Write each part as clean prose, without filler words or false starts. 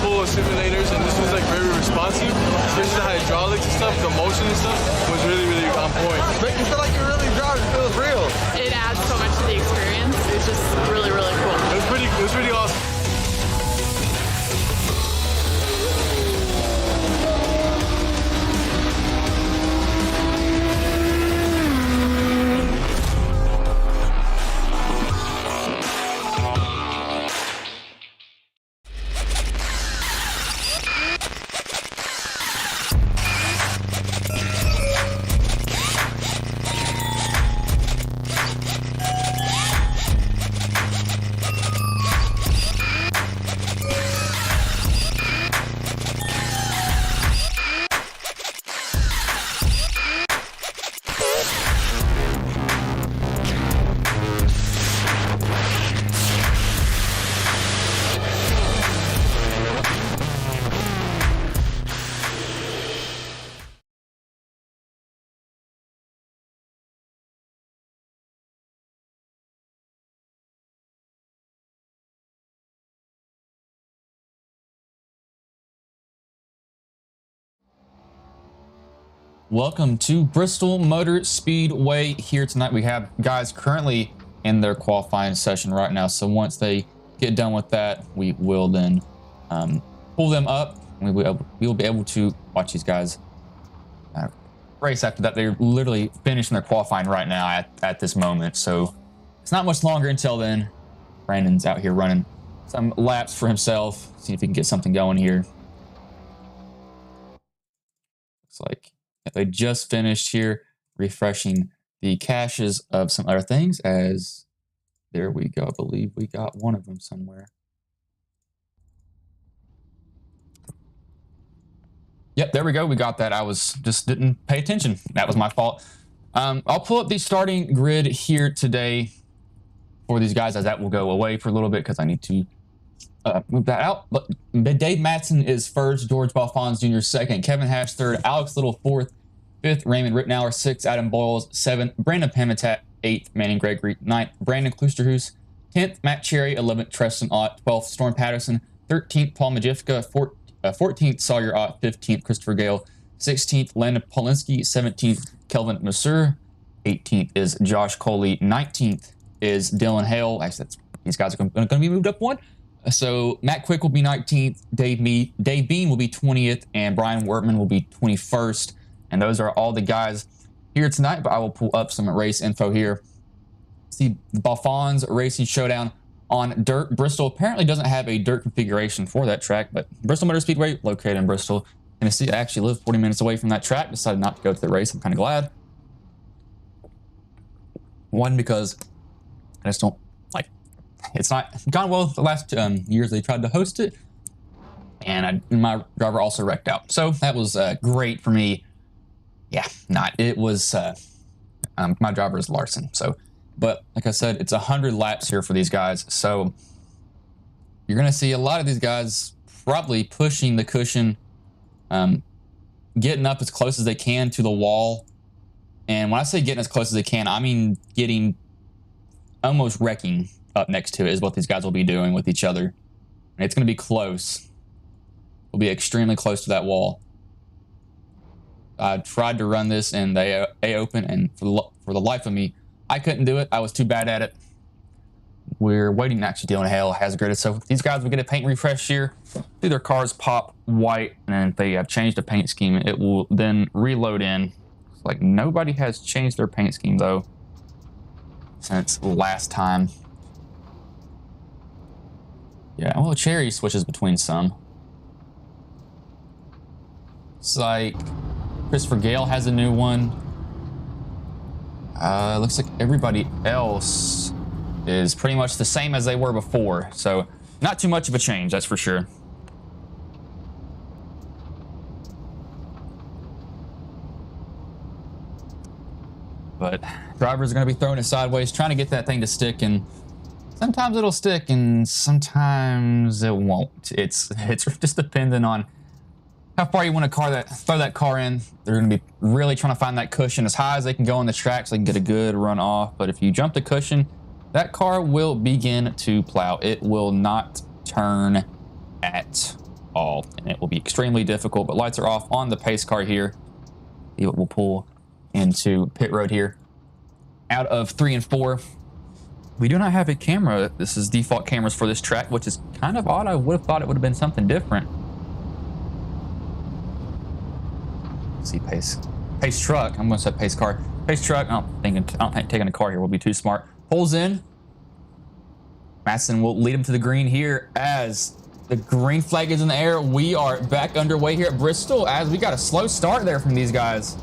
full of simulators, and this was like very responsive, especially the hydraulics and stuff, the motion and stuff was really, really on point. But you feel like you're really driving, it feels real. It adds so much to the experience. It's just really, really cool. It was pretty awesome. Welcome to Bristol Motor Speedway. Here tonight we have guys currently in their qualifying session right now. So once they get done with that, we will then pull them up. We will be able to watch these guys race after that. They're literally finishing their qualifying right now at this moment. So it's not much longer until then. Brandon's out here running some laps for himself. See if he can get something going here. Looks like they just finished here refreshing the caches of some other things, as there we go. I believe we got one of them somewhere. Yep, there we go. We got that. I just didn't pay attention. That was my fault. I'll pull up the starting grid here today for these guys, as that will go away for a little bit because I need to move that out. But Dave Matson is first, George Balfanz Jr. second, Kevin Hash third, Alex Little fourth, fifth, Raymond Rittenauer sixth, Adam Boyles seventh, Brandon Pamitat eighth, Manning Gregory ninth, Brandon Klusterhuis 10th, Matt Cherry 11th, Treston Ott 12th, Storm Patterson 13th, Paul Majivka 14th, Sawyer Ott 15th, Christopher Gale 16th, Landon Polinsky 17th, Kelvin Masur 18th is Josh Coley, 19th is Dylan Hale. Actually, these guys are going to be moved up one. So Matt Quick will be 19th, Dave Bean will be 20th, and Brian Wertman will be 21st. And those are all the guys here tonight, but I will pull up some race info here. See, the Balfanz Racing Showdown on dirt. Bristol apparently doesn't have a dirt configuration for that track, but Bristol Motor Speedway, located in Bristol, Tennessee. I actually live 40 minutes away from that track. Decided not to go to the race. I'm kind of glad. One, because I just don't like, it's not gone well the last years they tried to host it, and my driver also wrecked out. So that was great for me. Yeah, it was, my driver is Larson. So, but like I said, it's 100 laps here for these guys. So you're going to see a lot of these guys probably pushing the cushion, getting up as close as they can to the wall. And when I say getting as close as they can, I mean getting almost wrecking up next to it is what these guys will be doing with each other. And it's going to be close. We'll be extremely close to that wall. I tried to run this in the A-Open, and for the life of me, I couldn't do it. I was too bad at it. We're waiting. Actually, Dylan Hale has graded. So these guys will get a paint refresh here. See their cars pop white, and then if they have changed the paint scheme, it will then reload in. It's like nobody has changed their paint scheme, though, since last time. Yeah, well, Cherry switches between some. It's like Christopher Gale has a new one. Looks like everybody else is pretty much the same as they were before. So not too much of a change, that's for sure. But drivers are going to be throwing it sideways, trying to get that thing to stick, and sometimes it'll stick and sometimes it won't. It's just dependent on how far you want to throw that car in. They're going to be really trying to find that cushion as high as they can go on the track so they can get a good run off. But if you jump the cushion, that car will begin to plow. It will not turn at all. And it will be extremely difficult, but lights are off on the pace car here. See what we'll pull into pit road here. Out of 3 and 4, we do not have a camera. This is default cameras for this track, which is kind of odd. I would have thought it would have been something different. Let's see, pace truck. I'm going to say pace car. Pace truck. I don't think taking a car here will be too smart. Pulls in. Matson will lead him to the green here as the green flag is in the air. We are back underway here at Bristol as we got a slow start there from these guys.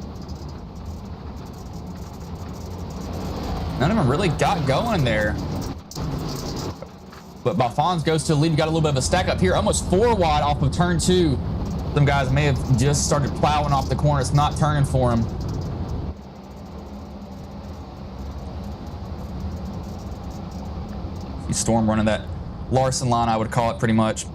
None of them really got going there. But Balfanz goes to the lead. We got a little bit of a stack up here, almost 4 wide off of turn 2. Some guys may have just started plowing off the corner. It's not turning for them. Storm running that Larson line, I would call it pretty much.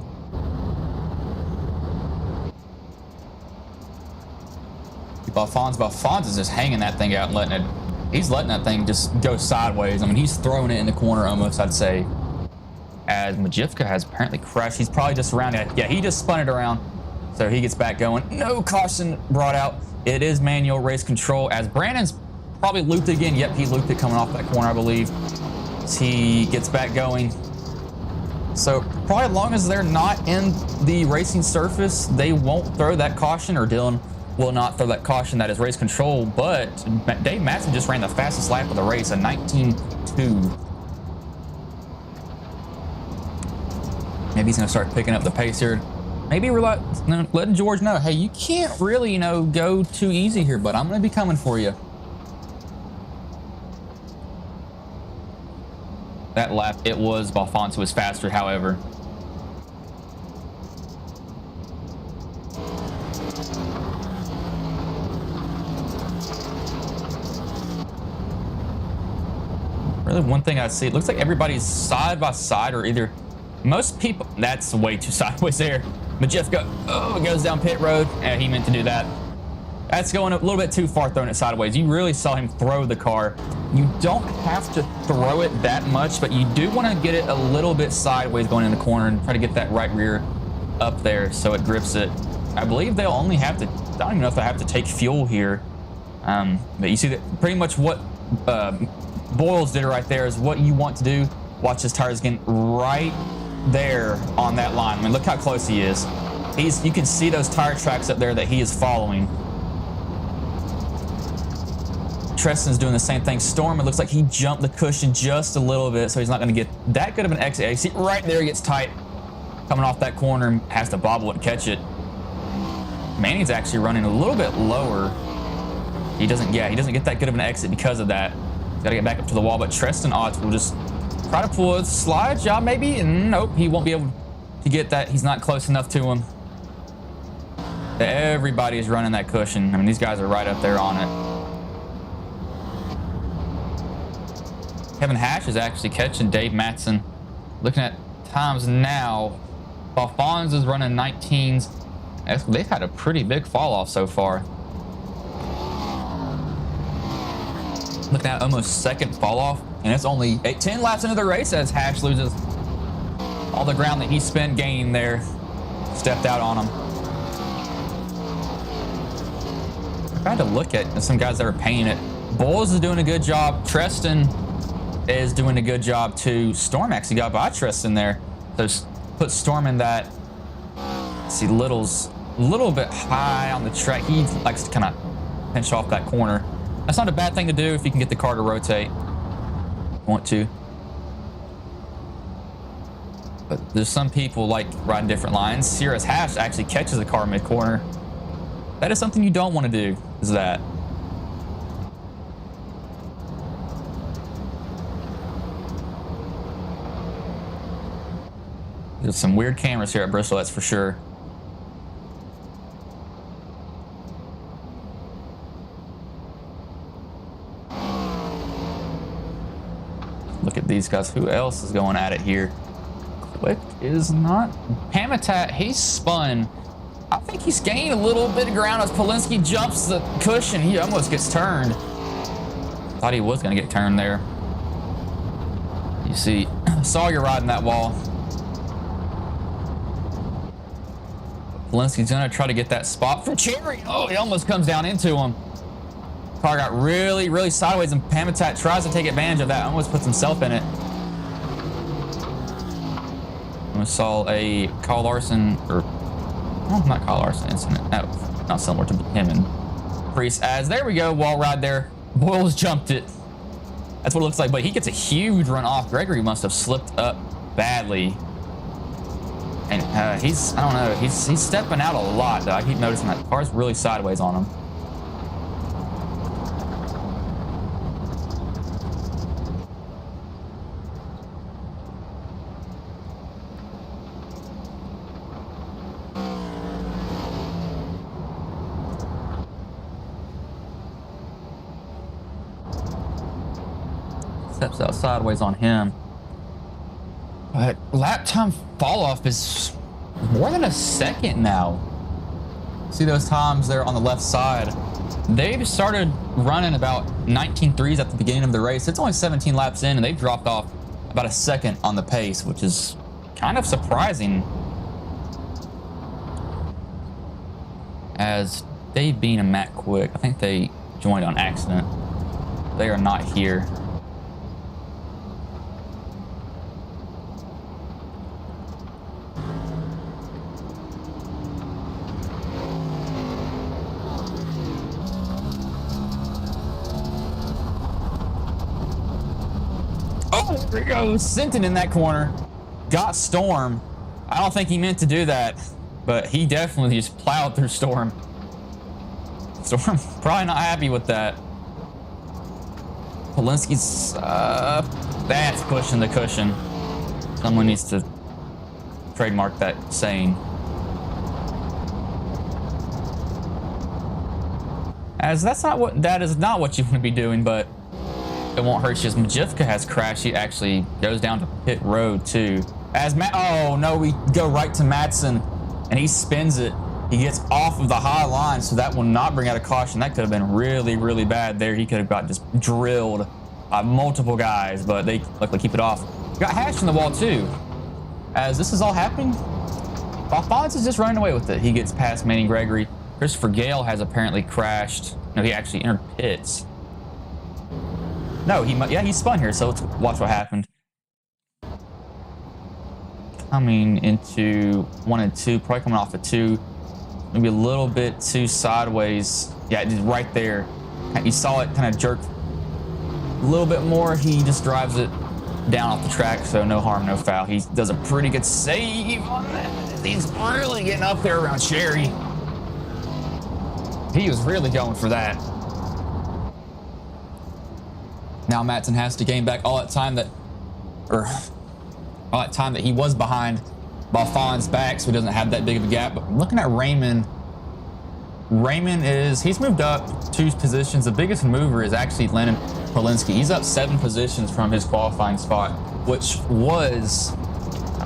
Balfanz is just hanging that thing out and he's letting that thing just go sideways. I mean, he's throwing it in the corner almost, I'd say. As Majivka has apparently crashed. He's probably just around it. Yeah, he just spun it around. So he gets back going. No caution brought out. It is manual race control as Brandon's probably looped it again. Yep, he looped it coming off that corner, I believe. He gets back going. So probably as long as they're not in the racing surface, they won't throw that caution, or Dylan will not throw that caution. That is race control. But Dave Matson just ran the fastest lap of the race, a 19.2. Maybe he's going to start picking up the pace here. Maybe we're letting George know, hey, you can't really, go too easy here, but I'm going to be coming for you. That lap, it was Balfanz who was faster, however. Really, one thing I see, it looks like everybody's side by side, or either most people. That's way too sideways there. Majivka, it goes down pit road. He meant to do that. That's going a little bit too far, throwing it sideways. You really saw him throw the car. You don't have to throw it that much, but you do want to get it a little bit sideways going in the corner and try to get that right rear up there so it grips it. I believe they'll only have to, I don't even know if they have to take fuel here. But you see that pretty much what Boyles did right there is what you want to do. Watch his tires again right there on that line. I mean, look how close he is. You can see those tire tracks up there that he is following. Treston's doing the same thing. Storm, it looks like he jumped the cushion just a little bit, so he's not going to get that good of an exit. You see right there, he gets tight coming off that corner and has to bobble it and catch it. Manning's actually running a little bit lower. He doesn't get that good of an exit because of that. He's got to get back up to the wall, but Treston Ott will just try to pull a slide job maybe, and nope, he won't be able to get that. He's not close enough to him. Everybody's running that cushion. I mean, these guys are right up there on it. Kevin Hash is actually catching Dave Matson. Looking at times now, Balfanz is running 19s. They've had a pretty big fall off so far. Looking at almost second fall off, and it's only 10 laps into the race as Hash loses all the ground that he spent gaining there. Stepped out on him. I tried to look at some guys that are painting it. Bowles is doing a good job. Treston is doing a good job too. Storm actually got by Treston there. So put Storm in that. See, Little's a little bit high on the track. He likes to kind of pinch off that corner. That's not a bad thing to do if you can get the car to rotate. Want to. But there's some people like riding different lines. Sierra's Hash actually catches the car mid-corner. That is something you don't want to do, is that. There's some weird cameras here at Bristol, that's for sure. Look at these guys. Who else is going at it here? Quick is not. Hamatat, he's spun. I think he's gained a little bit of ground as Polinsky jumps the cushion. He almost gets turned. Thought he was going to get turned there. You see, Sawyer riding that wall. Polinski's gonna try to get that spot from Cherry. Oh, he almost comes down into him. Car got really, really sideways, and Pamitat tries to take advantage of that. Almost puts himself in it. We saw a Kyle Larson, or oh, not Kyle Larson incident. No, not similar to him and Priest. As there we go, wall ride there. Boyles jumped it. That's what it looks like, but he gets a huge run off. Gregory must have slipped up badly. And he's, I don't know, he's stepping out a lot, though. I keep noticing that the car's really sideways on him. Steps out sideways on him. But lap time fall off is more than a second now. See those times there on the left side? They've started running about 19.3s at the beginning of the race. It's only 17 laps in, and they've dropped off about a second on the pace, which is kind of surprising. As Dave Bean and Matt Quick, I think they joined on accident. They are not here. There goes Sinton in that corner. Got Storm. I don't think he meant to do that, but he definitely just plowed through Storm. Storm probably not happy with that. Polinski's, that's pushing the cushion. Someone needs to trademark that saying. As that is not what you want to be doing, but it won't hurt you. As Majivka has crashed, he actually goes down to pit road too. As oh no, we go right to Madsen, and he spins it. He gets off of the high line, so that will not bring out a caution. That could have been really, really bad there. He could have got just drilled by multiple guys, but they luckily keep it off. Got Hash in the wall too. As this is all happening, Balfanz is just running away with it. He gets past Manny Gregory. Christopher Gale has apparently crashed. No, he actually entered pits. No, he spun here, so let's watch what happened. Coming into 1 and 2, probably coming off of 2. Maybe a little bit too sideways. Yeah, just right there. You saw it kind of jerk a little bit more. He just drives it down off the track, so no harm, no foul. He does a pretty good save on that. He's really getting up there around Cherry. He was really going for that. Now Madsen has to gain back all that time that he was behind Balfanz back, so he doesn't have that big of a gap. But looking at Raymond, he's moved up 2 positions. The biggest mover is actually Lennon Polinski. He's up 7 positions from his qualifying spot, which was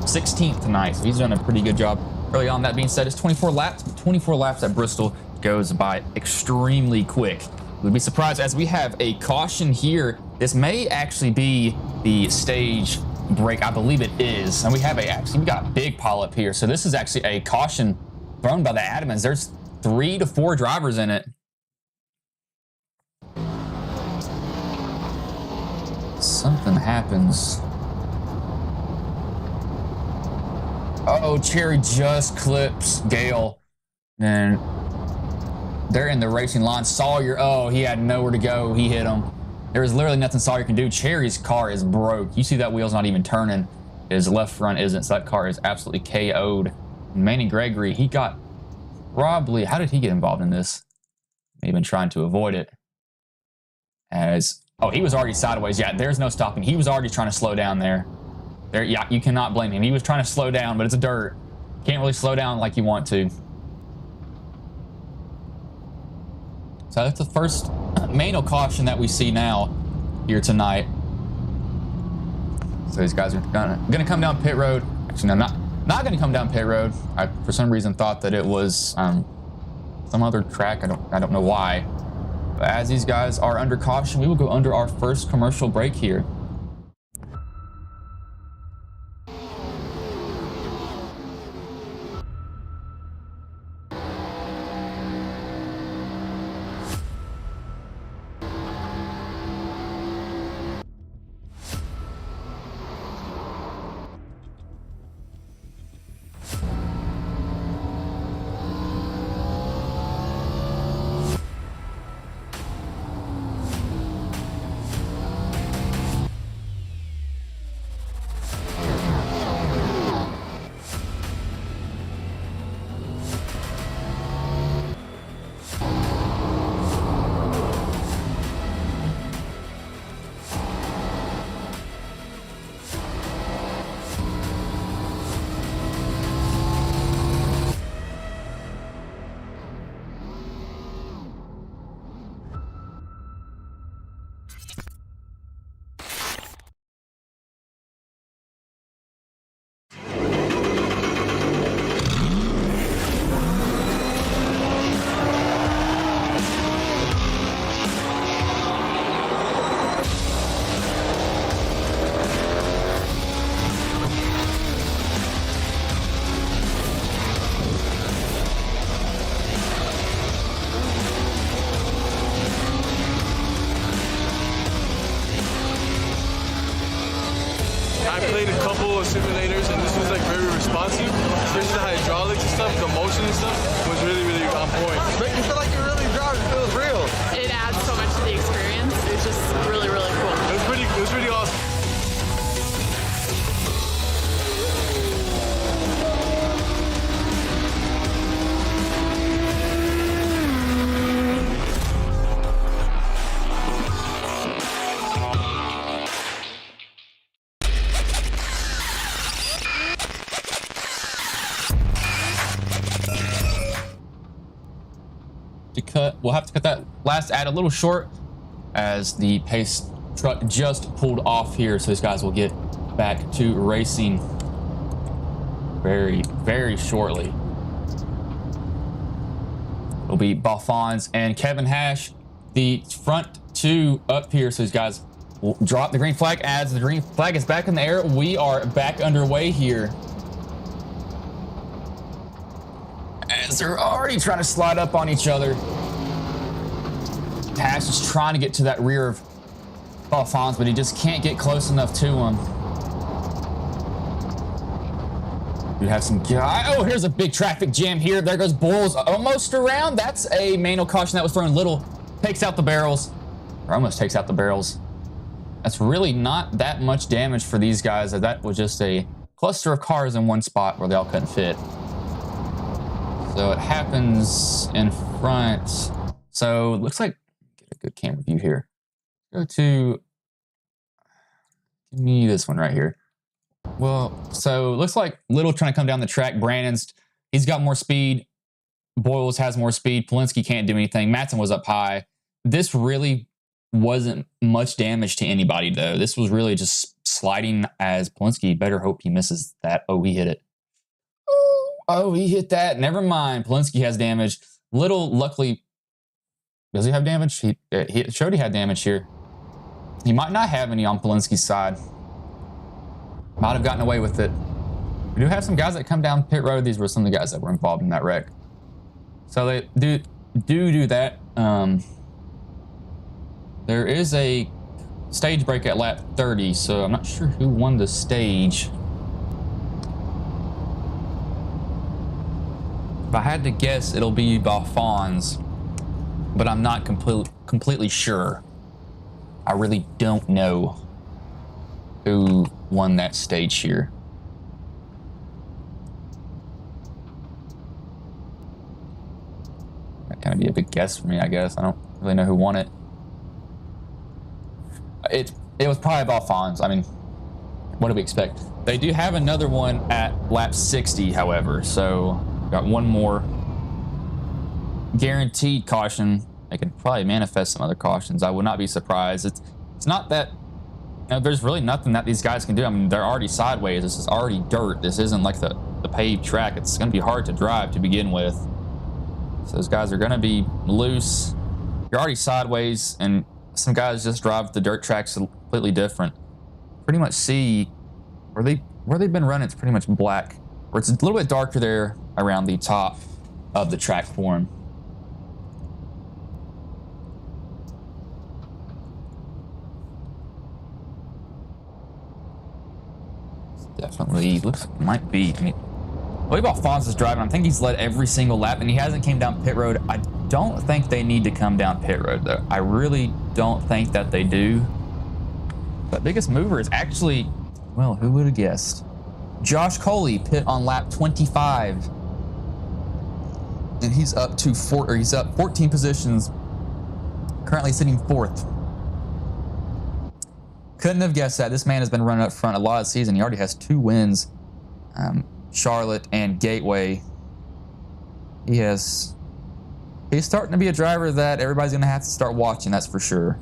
16th tonight. So he's done a pretty good job early on. That being said, it's 24 laps. 24 laps at Bristol goes by extremely quick. We'd be surprised as we have a caution here. This may actually be the stage break. I believe it is. And we got a big pile up here. So this is actually a caution thrown by the admins. There's 3 to 4 drivers in it. Something happens. Oh, Cherry just clips Gale. Then they're in the racing line. Sawyer, oh, he had nowhere to go. He hit him. There was literally nothing Sawyer can do. Cherry's car is broke. You see that wheel's not even turning. His left front isn't, so that car is absolutely KO'd. Manny Gregory, he got probably, how did he get involved in this? Maybe been trying to avoid it. Oh, he was already sideways. Yeah, there's no stopping. He was already trying to slow down there. Yeah, you cannot blame him. He was trying to slow down, but it's a dirt. Can't really slow down like you want to. So that's the first manual caution that we see now here tonight. So these guys are gonna come down pit road. Actually, no, not gonna come down pit road. I for some reason thought that it was some other track. I don't know why. But as these guys are under caution, we will go under our first commercial break here. played a couple of simulators, and this was like very responsive, especially the hydraulics and stuff, the motion and stuff was really, really on point. Make you feel like you're really driving. It feels real. It adds so much to the experience. It's just really, really cool. It was pretty awesome. We'll have to cut that last ad a little short as the pace truck just pulled off here, so these guys will get back to racing very, very shortly. It'll be Balfanz and Kevin Hash, the front two up here, so these guys will drop the green flag. As the green flag is back in the air, we are back underway here. As they're already trying to slide up on each other. Hash is trying to get to that rear of Balfanz, but he just can't get close enough to him. We have some guy. Oh, here's a big traffic jam here. There goes Boyles almost around. That's a manual caution that was thrown. Little takes out the barrels, or almost takes out the barrels. That's really not that much damage for these guys. That was just a cluster of cars in one spot where they all couldn't fit. So it happens in front. So it looks like, get a good camera view here. Go to, give me this one right here. Well, so it looks like Little trying to come down the track. He's got more speed. Boyles has more speed. Polinsky can't do anything. Matson was up high. This really wasn't much damage to anybody though. This was really just sliding as Polinsky better hope he misses that. Oh, he hit it. Oh, he hit that. Never mind. Polinsky has damage. Little, luckily, does he have damage? He showed he had damage here. He might not have any on Polinsky's side. Might have gotten away with it. We do have some guys that come down pit road. These were some of the guys that were involved in that wreck. So they do that. There is a stage break at lap 30, so I'm not sure who won the stage. If I had to guess, it'll be Balfanz, but I'm not completely sure. I really don't know who won that stage here. That kind of be a big guess for me, I guess. I don't really know who won it. It was probably Balfanz. I mean, what do we expect? They do have another one at lap 60, however, so got one more guaranteed caution. They could probably manifest some other cautions. I would not be surprised. It's not that, you know, there's really nothing that these guys can do. I mean, they're already sideways. This is already dirt. This isn't like the paved track. It's going to be hard to drive to begin with. So those guys are going to be loose. You're already sideways, and some guys just drive the dirt tracks completely different. Pretty much see where they've been running. It's pretty much black, or it's a little bit darker there around the top of the track form. Definitely looks like it might be. I mean, the way Balfanz is driving, I think he's led every single lap, and he hasn't came down pit road. I don't think they need to come down pit road though. I really don't think that they do. But biggest mover is actually, well, who would have guessed? Josh Coley pit on lap 25, and he's up 14 positions, currently sitting 4th. Couldn't have guessed that. This man has been running up front a lot of the season. He already has 2 wins, Charlotte and Gateway. He's starting to be a driver that everybody's going to have to start watching, that's for sure.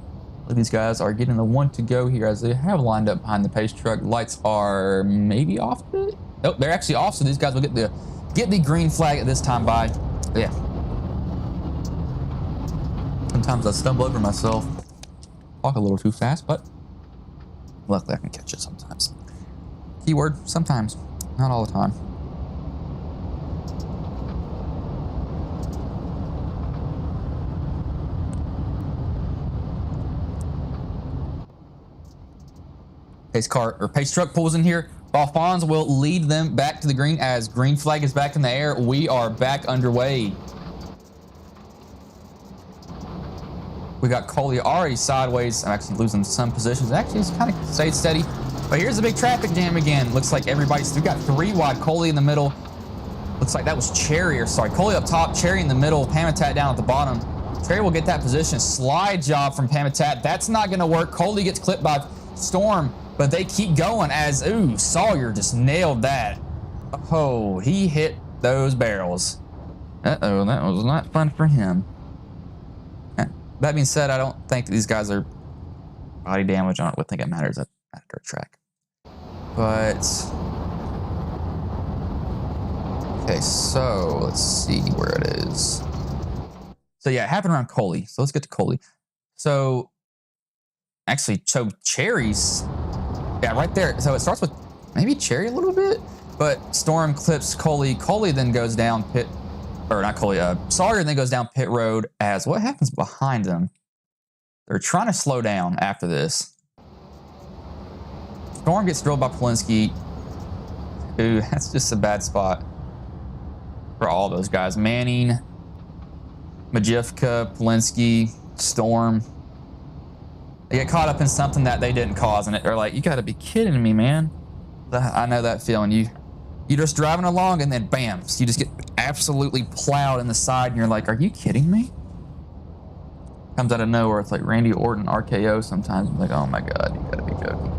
These guys are getting the one to go here as they have lined up behind the pace truck. Lights are maybe off. Oh, they're actually off, so these guys will get the green flag at this time by. Yeah. Sometimes I stumble over myself, talk a little too fast, but luckily I can catch it sometimes. Keyword, sometimes, not all the time. Pace car or pace truck pulls in here. Balfanz will lead them back to the green as green flag is back in the air. We are back underway. We got Coley already sideways. I'm actually losing some positions. Actually, it's kind of stayed steady. But here's a big traffic jam again. Looks like everybody's, we got 3 wide, Coley in the middle. Looks like that was Cherry, or sorry, Coley up top, Cherry in the middle, Pamitat down at the bottom. Cherry will get that position. Slide job from Pamitat. That's not going to work. Coley gets clipped by Storm, but they keep going as, ooh, Sawyer just nailed that. Oh, he hit those barrels. Uh-oh, that was not fun for him. That being said, I don't think these guys are body damage. I don't think it matters at dirt track. But, okay, so let's see where it is. So yeah, it happened around Coley. So let's get to Coley. So actually, Cherry's, yeah, right there. So it starts with maybe Cherry a little bit, but Storm clips Coley. Coley then goes down pit, or not Coley, Sawyer then goes down pit road as what happens behind them? They're trying to slow down after this. Storm gets drilled by Polinsky. Ooh, that's just a bad spot for all those guys. Manning, Majivka, Polinsky, Storm. They get caught up in something that they didn't cause, and they're like, you gotta be kidding me, man. I know that feeling. You're just driving along and then bam, so you just get absolutely plowed in the side and you're like, are you kidding me? Comes out of nowhere. It's like Randy Orton RKO sometimes. I'm like, oh my God, you gotta be joking.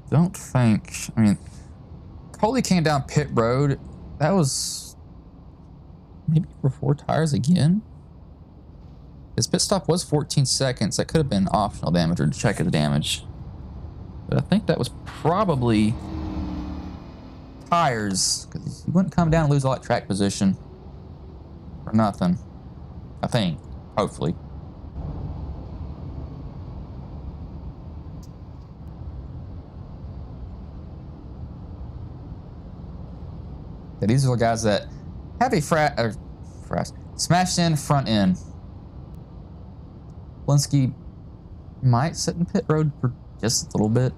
Don't think, I mean, Coley came down pit road. That was maybe for 4 tires again. His pit stop was 14 seconds. That could have been optional damage or check of the damage. But I think that was probably tires, because he wouldn't come down and lose all that track position for nothing. I think, hopefully. Yeah, these are the guys that have a smashed in front end. Polinsky might sit in pit road for just a little bit,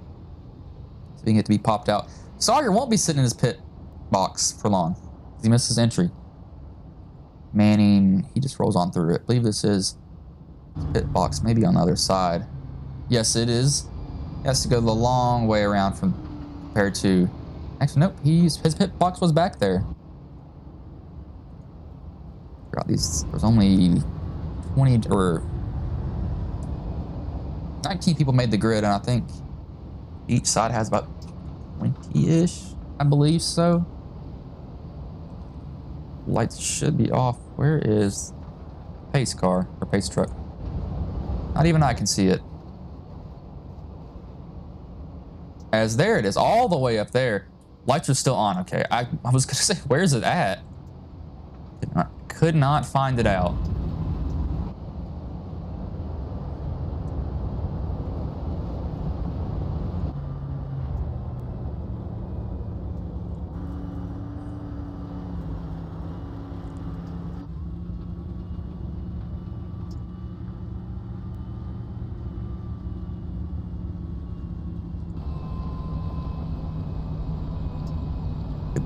so he can get to be popped out. Sawyer won't be sitting in his pit box for long. He misses entry. Manning, he just rolls on through it. I believe this is his pit box, maybe on the other side. Yes, it is. He has to go the long way around from compared to. Actually, nope. His pit box was back there. Forgot these. There's only 20 or 19 people made the grid, and I think each side has about 20-ish, I believe so. Lights should be off. Where is pace car or pace truck? Not even I can see it. As there it is, all the way up there. Lights are still on. Okay, I was gonna say, where's it at? Could not find it out.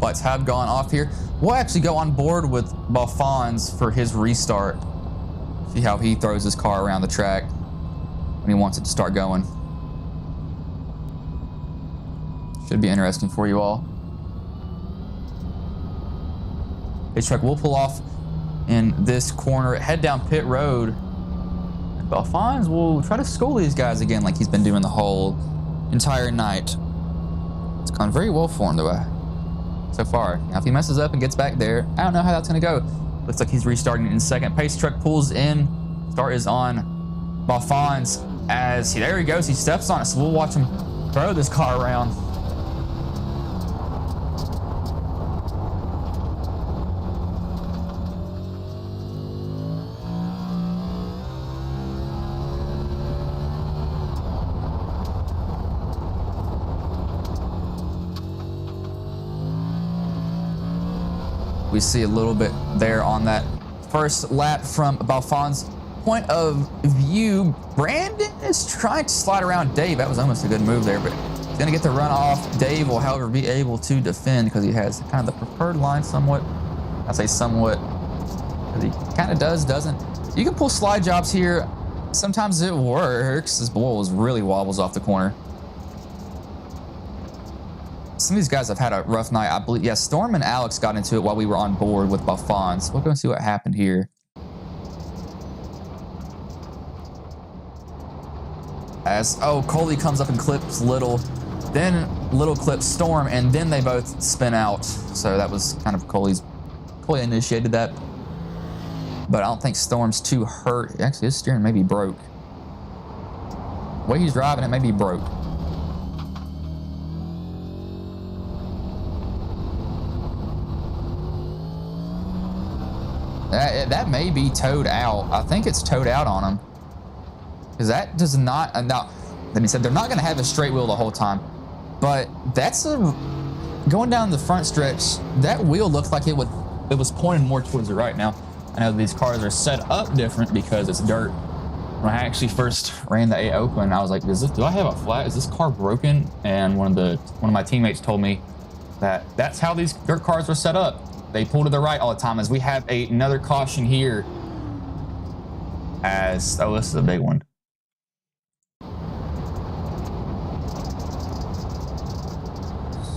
Lights have gone off here. We'll actually go on board with Balfanz for his restart. See how he throws his car around the track when he wants it to start going. Should be interesting for you all. Pace truck will pull off in this corner, head down pit road. And Balfanz will try to school these guys again like he's been doing the whole entire night. It's gone very well for him though. So far. Now, if he messes up and gets back there, I don't know how that's going to go. Looks like he's restarting in second. Pace truck pulls in. Start is on Balfanz as there he goes. He steps on it, so we'll watch him throw this car around. We see a little bit there on that first lap from Balfanz. point of view, Brandon is trying to slide around Dave. That was almost a good move there, but he's going to get the run off. Dave will, however, be able to defend because he has kind of the preferred line somewhat. I say somewhat because he kind of doesn't. You can pull slide jobs here. Sometimes it works. This bull really wobbles off the corner. Some of these guys have had a rough night. I believe, yeah, Storm and Alex got into it while we were on board with Balfanz. We'll go and see what happened here. Coley comes up and clips Little, then Little clips Storm, and then they both spin out. So that was kind of Coley initiated that. But I don't think Storm's too hurt. Actually, his steering may be broke. The way he's driving, it may be broke. That may be towed out. I think it's towed out on him. Because that does not, now, let me say, they're not going to have a straight wheel the whole time. But that's going down the front stretch, that wheel looked like it was pointed more towards the right. Now, I know these cars are set up different because it's dirt. When I actually first ran the A Open, I was like, do I have a flat? Is this car broken? And one of my teammates told me that that's how these dirt cars were set up. They pull to the right all the time. As we have another caution here. This is a big one.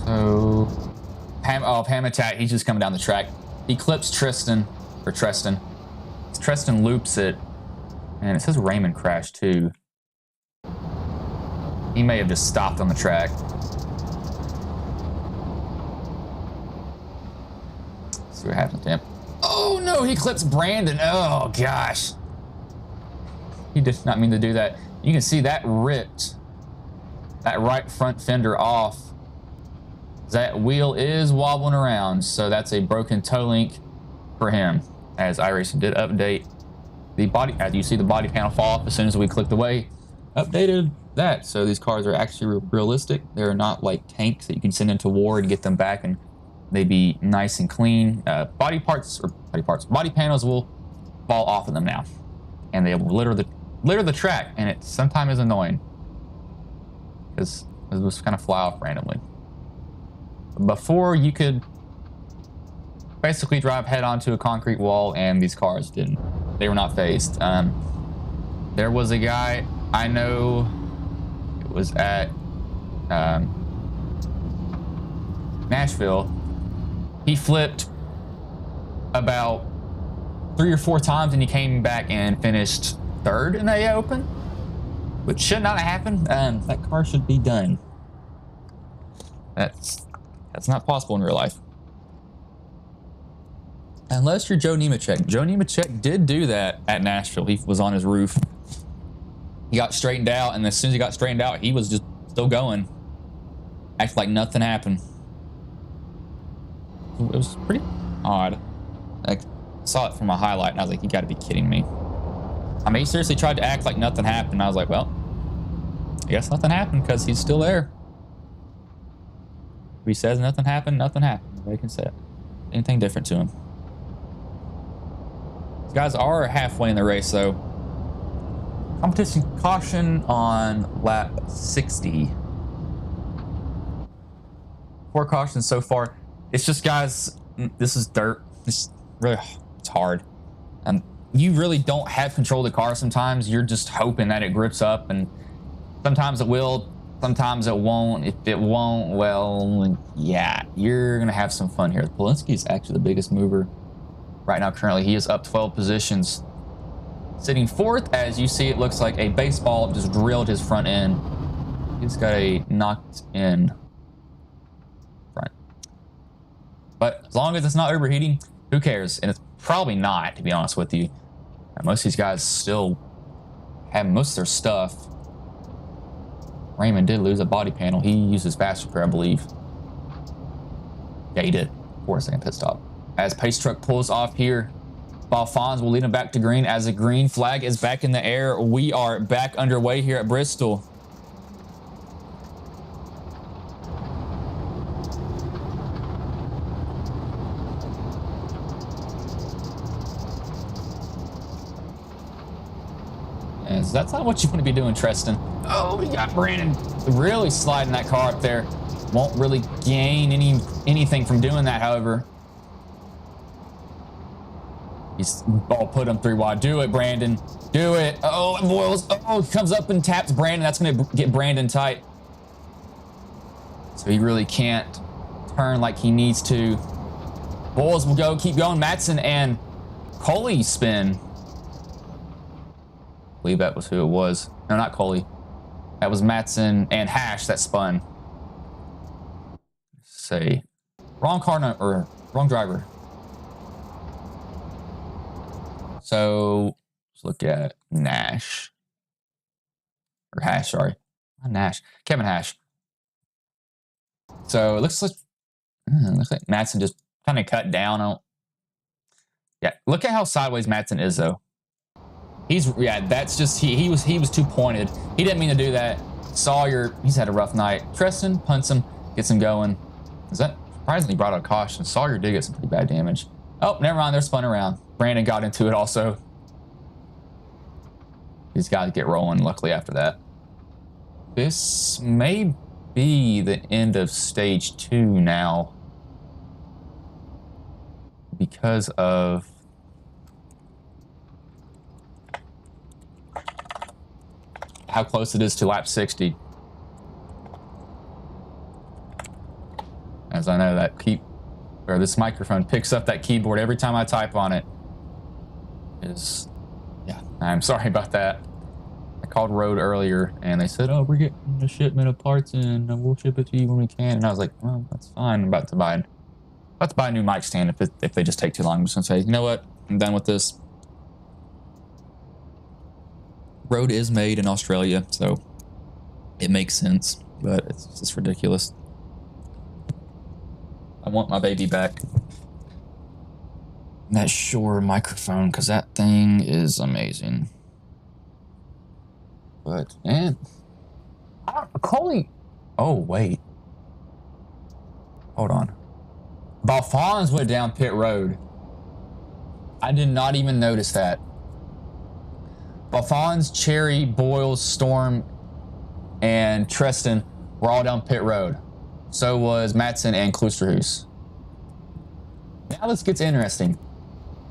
So, Pam attack. He's just coming down the track. He clips Tristan. Tristan loops it, and it says Raymond crashed too. He may have just stopped on the track. Let's see what happens to him. Oh no, he clips Brandon. Oh gosh. He did not mean to do that. You can see that ripped that right front fender off. That wheel is wobbling around, so that's a broken toe link for him. As iRacing did update the body, as you see the body panel fall off as soon as we clicked away, updated that. So these cars are actually realistic. They're not like tanks that you can send into war and get them back and they be nice and clean. Body panels will fall off of them now, and they will litter the track, and it sometimes is annoying because it will just kind of fly off randomly. Before, you could basically drive head onto a concrete wall, and these cars didn't. They were not phased. There was a guy I know. It was at Nashville. He flipped about 3 or 4 times, and he came back and finished 3rd in the A Open, which should not have happened. That car should be done. That's not possible in real life. Unless you're Joe Nemechek. Joe Nemechek did do that at Nashville. He was on his roof. He got straightened out, and as soon as he got straightened out, he was just still going. Acted like nothing happened. It was pretty odd. I saw it from a highlight, and I was like, you gotta be kidding me. I mean, he seriously tried to act like nothing happened. I was like, well, I guess nothing happened because he's still there. If he says nothing happened, nothing happened. Nobody can say anything different to him. These guys are halfway in the race, though. Competition caution on lap 60. 4 cautions so far. It's just, guys, this is dirt. It's really, it's hard. And you really don't have control of the car sometimes. You're just hoping that it grips up, and sometimes it will, sometimes it won't. If it won't, well, yeah, you're gonna have some fun here. Polinsky is actually the biggest mover right now. Currently, he is up 12 positions, sitting 4th. As you see, it looks like a baseball just drilled his front end. He's got a knocked in front, but as long as it's not overheating, who cares? And it's probably not, to be honest with you. Most of these guys still have most of their stuff. Raymond did lose a body panel. He used his faster car, I believe. Yeah, he did. 4-second pit stop. As pace truck pulls off here, Balfanz will lead him back to green. As the green flag is back in the air, we are back underway here at Bristol. And that's not what you want to be doing, Tristan. Oh, we got Brandon really sliding that car up there. Won't really gain anything from doing that, however. He's ball put him 3 wide. Do it, Brandon. Do it. Oh, it boils. Oh, he comes up and taps Brandon. That's going to get Brandon tight. So he really can't turn like he needs to. Boyles will go, keep going. Madsen and Coley spin. I believe that was who it was. No, not Coley. That was Madsen and Hash that spun. Say, wrong car or wrong driver. So let's look at Nash or Hash. Sorry, not Nash. Kevin Hash. So it looks like Madsen just kind of cut down on. Yeah, look at how sideways Madsen is though. That's just he was too pointed. He didn't mean to do that. Sawyer, he's had a rough night. Tristan punts him, gets him going. Is that surprisingly brought out a caution? Sawyer did get some pretty bad damage. Oh, never mind, they're spun around. Brandon got into it also. These guys get rolling luckily after that. This may be the end of stage 2 now. Because of how close it is to lap 60. As I know that this microphone picks up that keyboard every time I type on it. Yeah, I'm sorry about that. I called Road earlier and they said, oh, we're getting a shipment of parts in and we'll ship it to you when we can. And I was like, well, that's fine. I'm about to buy a new mic stand if they just take too long. I'm just gonna say, you know what? I'm done with this. Road is made in Australia, so it makes sense, but it's just ridiculous. I want my baby back. That Shure microphone, because that thing is amazing. But, man, Coley. Oh, wait. Hold on. Balfanz went down pit road. I did not even notice that. Balfanz, Cherry, Boyles, Storm, and Tristan were all down pit road. So was Madsen and Klusterhuis. Now this gets interesting.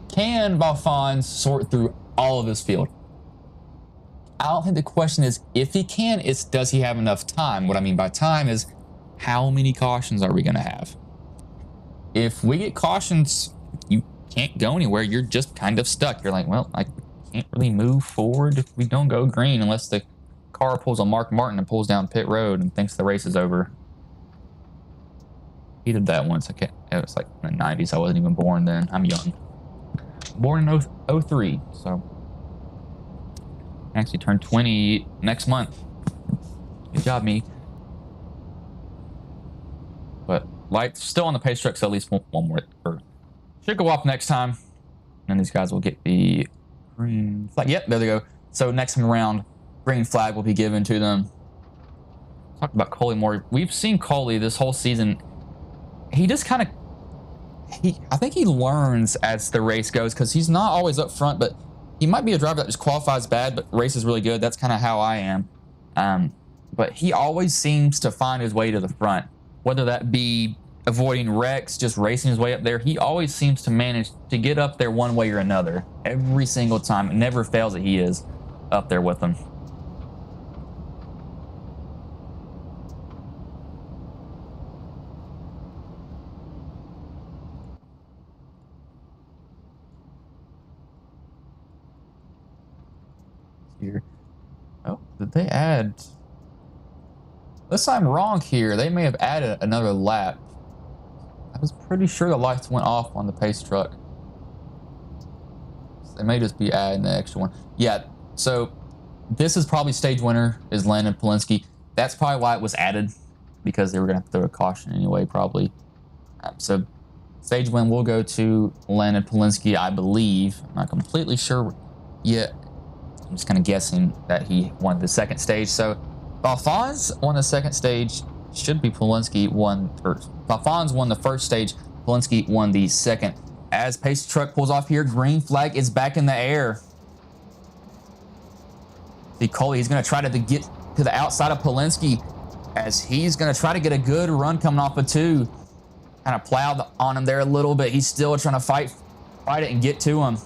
Can Balfanz sort through all of this field? I don't think the question is if he can, it's does he have enough time? What I mean by time is how many cautions are we going to have? If we get cautions, you can't go anywhere. You're just kind of stuck. You're like, well, I can't really move forward if we don't go green unless the car pulls a Mark Martin and pulls down pit road and thinks the race is over. He did that once. It was like in the 90s. I wasn't even born then. I'm young. Born in 03, so actually turned 20 next month. Good job, me. But lights still on the pace truck, so at least one more. Or should go off next time. And these guys will get the green flag. Yep, there they go. So next time around, green flag will be given to them. Talk about Coley more. We've seen Coley this whole season. He just kind of, I think he learns as the race goes because he's not always up front, but he might be a driver that just qualifies bad, but races really good. That's kind of how I am. But he always seems to find his way to the front, whether that be avoiding wrecks, just racing his way up there. He always seems to manage to get up there one way or another every single time. It never fails that he is up there with them. Here. Oh, did they add? Unless I'm wrong here, they may have added another lap. I was pretty sure the lights went off on the pace truck. So they may just be adding the extra one. Yeah, so this is probably stage winner is Landon Polinsky. That's probably why it was added, because they were going to have to throw a caution anyway, probably. So stage win will go to Landon Polinsky, I believe. I'm not completely sure yet. I'm just kind of guessing that he won the second stage. So Balfanz won the second stage. Should be Polinsky won, or Balfanz won the first stage. Polinsky won the second. As pace truck pulls off here, green flag is back in the air. See Coley, he's going to try to get to the outside of Polinsky as he's going to try to get a good run coming off of 2. Kind of plowed on him there a little bit. He's still trying to fight it and get to him.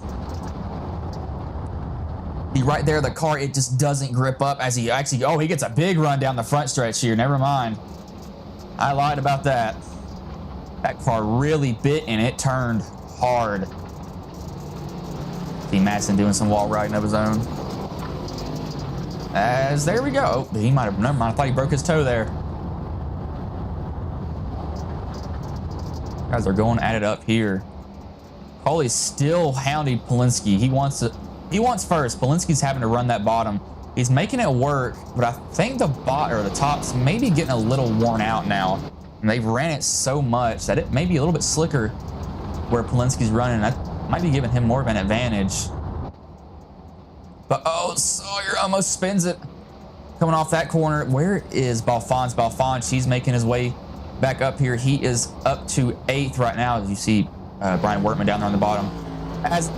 He right there, the car, it just doesn't grip up as he actually, oh, he gets a big run down the front stretch here. Never mind. I lied about that. That car really bit and it turned hard. See Madsen doing some wall riding of his own. As there we go. Oh, he might have, never mind. I thought he broke his toe there. Guys are going at it up here. Coley's still hounding Polinsky. He wants first. Polinsky's having to run that bottom. He's making it work, but I think the top's maybe getting a little worn out now. And they've ran it so much that it may be a little bit slicker where Polinsky's running. That might be giving him more of an advantage. But oh, Sawyer almost spins it. Coming off that corner. Where is Balfanz? Balfanz, he's making his way back up here. He is up to 8th right now, as you see Brian Workman down there on the bottom.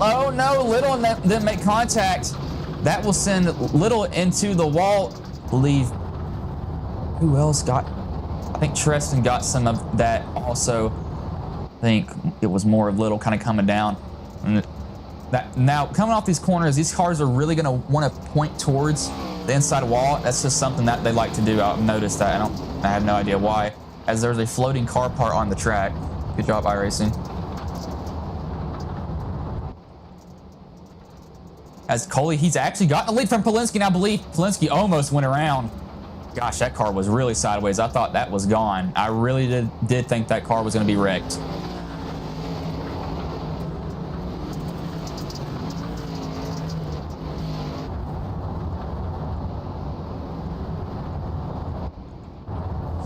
Oh no, Little and them make contact. That will send Little into the wall. I believe, who else got? I think Treston got some of that also. I think it was more of Little kind of coming down. And that now coming off these corners, these cars are really going to want to point towards the inside wall. That's just something that they like to do. I've noticed that. I have no idea why. As there's a floating car part on the track. Good job, iRacing. As Coley, he's actually gotten a lead from Polinsky. Now, I believe Polinsky almost went around. Gosh, that car was really sideways. I thought that was gone. I really did think that car was going to be wrecked.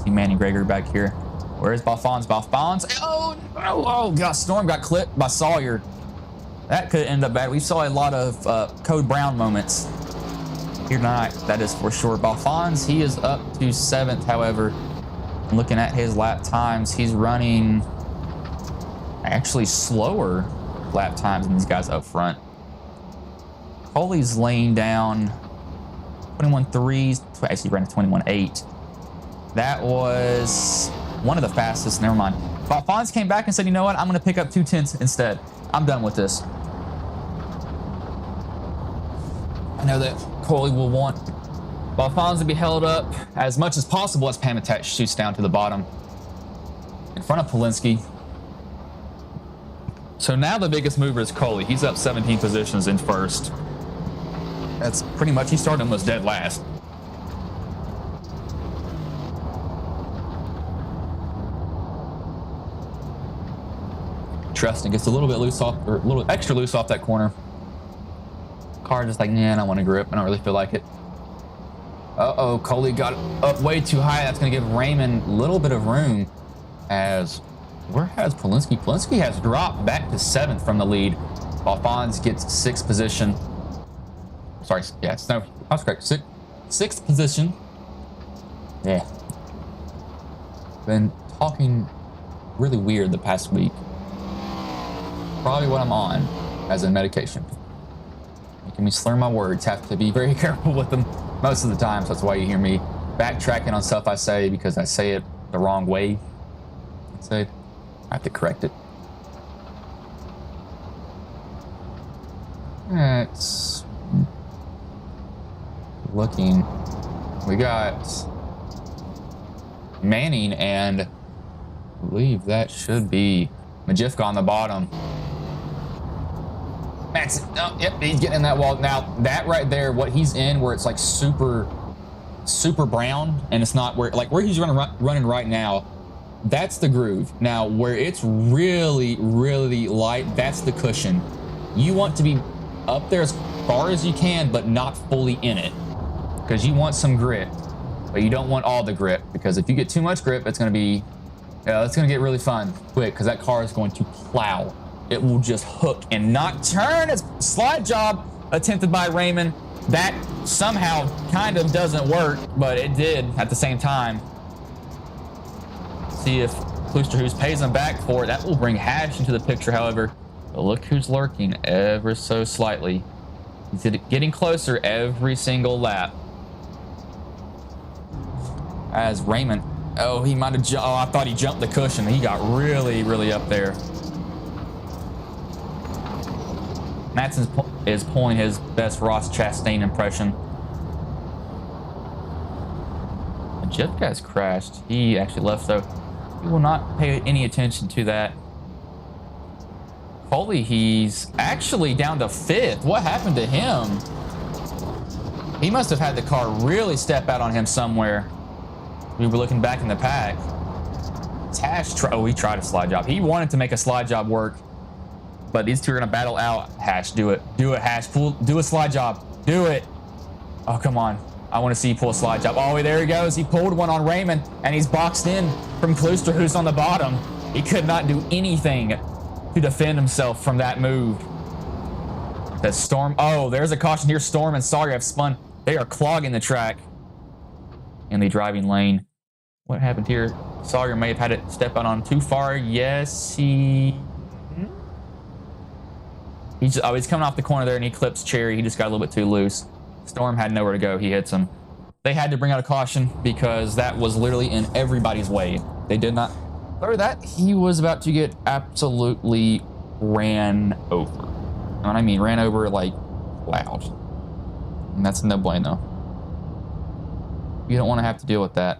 See Manny Gregory back here. Where's Balfanz? Balfanz. Oh, gosh, Storm got clipped by Sawyer. That could end up bad. We saw a lot of Code Brown moments here tonight, that is for sure. Balfanz, he is up to 7th, however. Looking at his lap times, he's running actually slower lap times than these guys up front. Coley's laying down 21.3s. Actually, ran a 21.8. That was one of the fastest. Never mind. Balfanz came back and said, you know what? I'm going to pick up 2/10 instead. I'm done with this. I know that Coley will want Balfanz to be held up as much as possible as Pamitat shoots down to the bottom in front of Polinsky. So now the biggest mover is Coley. He's up 17 positions in first. That's pretty much, he started almost dead last. Treston gets a little bit loose off, or a little extra loose off that corner. Car just like, nah, I don't want to grip. I don't really feel like it. Uh-oh, Coley got up way too high. That's going to give Raymond a little bit of room. As, where has Polinsky? Polinsky has dropped back to 7th from the lead. Balfanz gets 6th position. Sorry, yeah, no, I was correct. 6th position. Yeah. Been talking really weird the past week. Probably what I'm on as a medication. Making me slur my words. Have to be very careful with them most of the time. So that's why you hear me backtracking on stuff I say, because I say it the wrong way. I have to correct it. It's looking. We got Manning and I believe that should be Majifka on the bottom. Max, oh, yep, he's getting in that wall. Now, that right there, what he's in, where it's like super brown, and it's not where, like where he's running right now, that's the groove. Now, where it's really light, that's the cushion. You want to be up there as far as you can, but not fully in it, because you want some grip, but you don't want all the grip, because if you get too much grip, it's going to be, it's going to get really fun quick, because that car is going to plow. It will just hook and not turn. It's a slide job attempted by Raymond. That somehow kind of doesn't work, but it did at the same time. See if Kloosterhuis pays him back for it. That will bring Hash into the picture, however. But look who's lurking ever so slightly. He's getting closer every single lap. As Raymond, oh, he might have jumped. Oh, I thought he jumped the cushion. He got really, really up there. Madsen is pulling his best Ross Chastain impression. Jeff guy's crashed. He actually left, so we will not pay any attention to that. Holy, he's actually down to 5th. What happened to him? He must have had the car really step out on him somewhere. We were looking back in the pack. Tash, he tried a slide job. He wanted to make a slide job work, but these two are gonna battle out. Hash, do it. Do it, Hash. Do a slide job. Do it. Oh, come on. I want to see you pull a slide job. Oh, there he goes. He pulled one on Raymond, and he's boxed in from Klooster, who's on the bottom. He could not do anything to defend himself from that move. That Storm. Oh, there's a caution here. Storm and Sawyer have spun. They are clogging the track in the driving lane. What happened here? Sawyer may have had it step out on too far. Yes, he's coming off the corner there, and he clips Cherry. He just got a little bit too loose. Storm had nowhere to go. He hits him. They had to bring out a caution because that was literally in everybody's way. They did not. Or that he was about to get absolutely ran over. And I mean ran over like loud. And that's no bueno. You don't want to have to deal with that.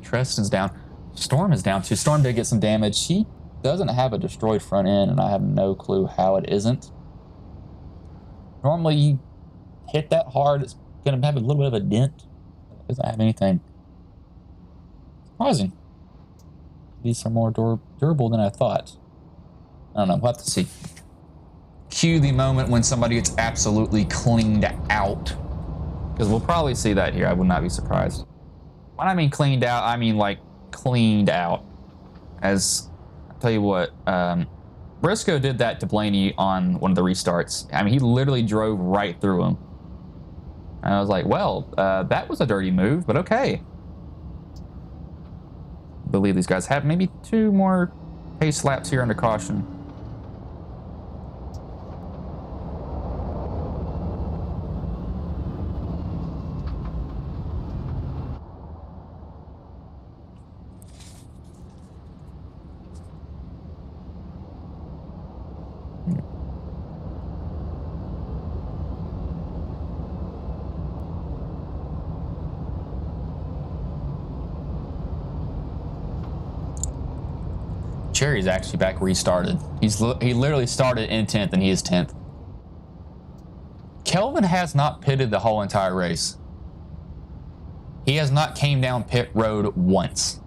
Treston's down. Storm is down too. Storm did get some damage. She doesn't have a destroyed front end, and I have no clue how it isn't. Normally, you hit that hard, it's going to have a little bit of a dent. It doesn't have anything. Surprising. These are more durable than I thought. I don't know. We'll have to see. Cue the moment when somebody gets absolutely cleaned out. Because we'll probably see that here. I would not be surprised. When I mean cleaned out, I mean like cleaned out. As I tell you what, Briscoe did that to Blaney on one of the restarts. I mean, he literally drove right through him. And I was like, well, that was a dirty move, but okay. I believe these guys have maybe 2 more pace laps here under caution. Cherry's actually back where he started. He literally started in 10th, and he is 10th. Kelvin has not pitted the whole entire race. He has not came down pit road once.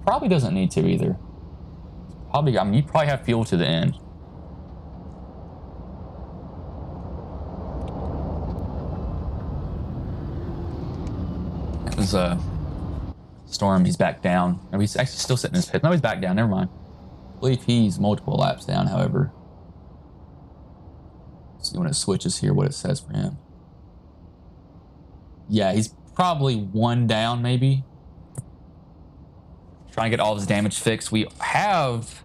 Probably doesn't need to either. Probably, I mean, you probably have fuel to the end. That was Storm, he's back down. No, he's actually still sitting in his pit. No, he's back down. Never mind. I believe he's multiple laps down, however. See when it switches here what it says for him. Yeah, he's probably 1 down, maybe. Trying to get all of his damage fixed. We have...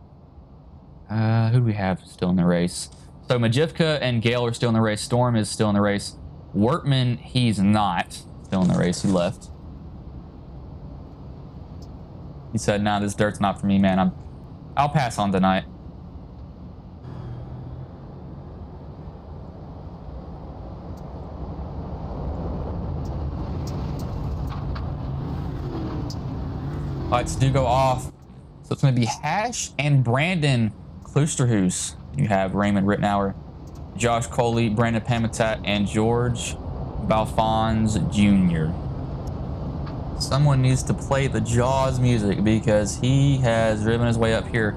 who do we have still in the race? So Majivka and Gale are still in the race. Storm is still in the race. Wortman, he's not still in the race. He left. He said, nah, this dirt's not for me, man. I'll pass on tonight. Lights do go off. So it's going to be Hash and Brandon Kloosterhuis. You have Raymond Rittenauer, Josh Coley, Brandon Pamitat, and George Balfanz Jr. Someone needs to play the Jaws music because he has driven his way up here.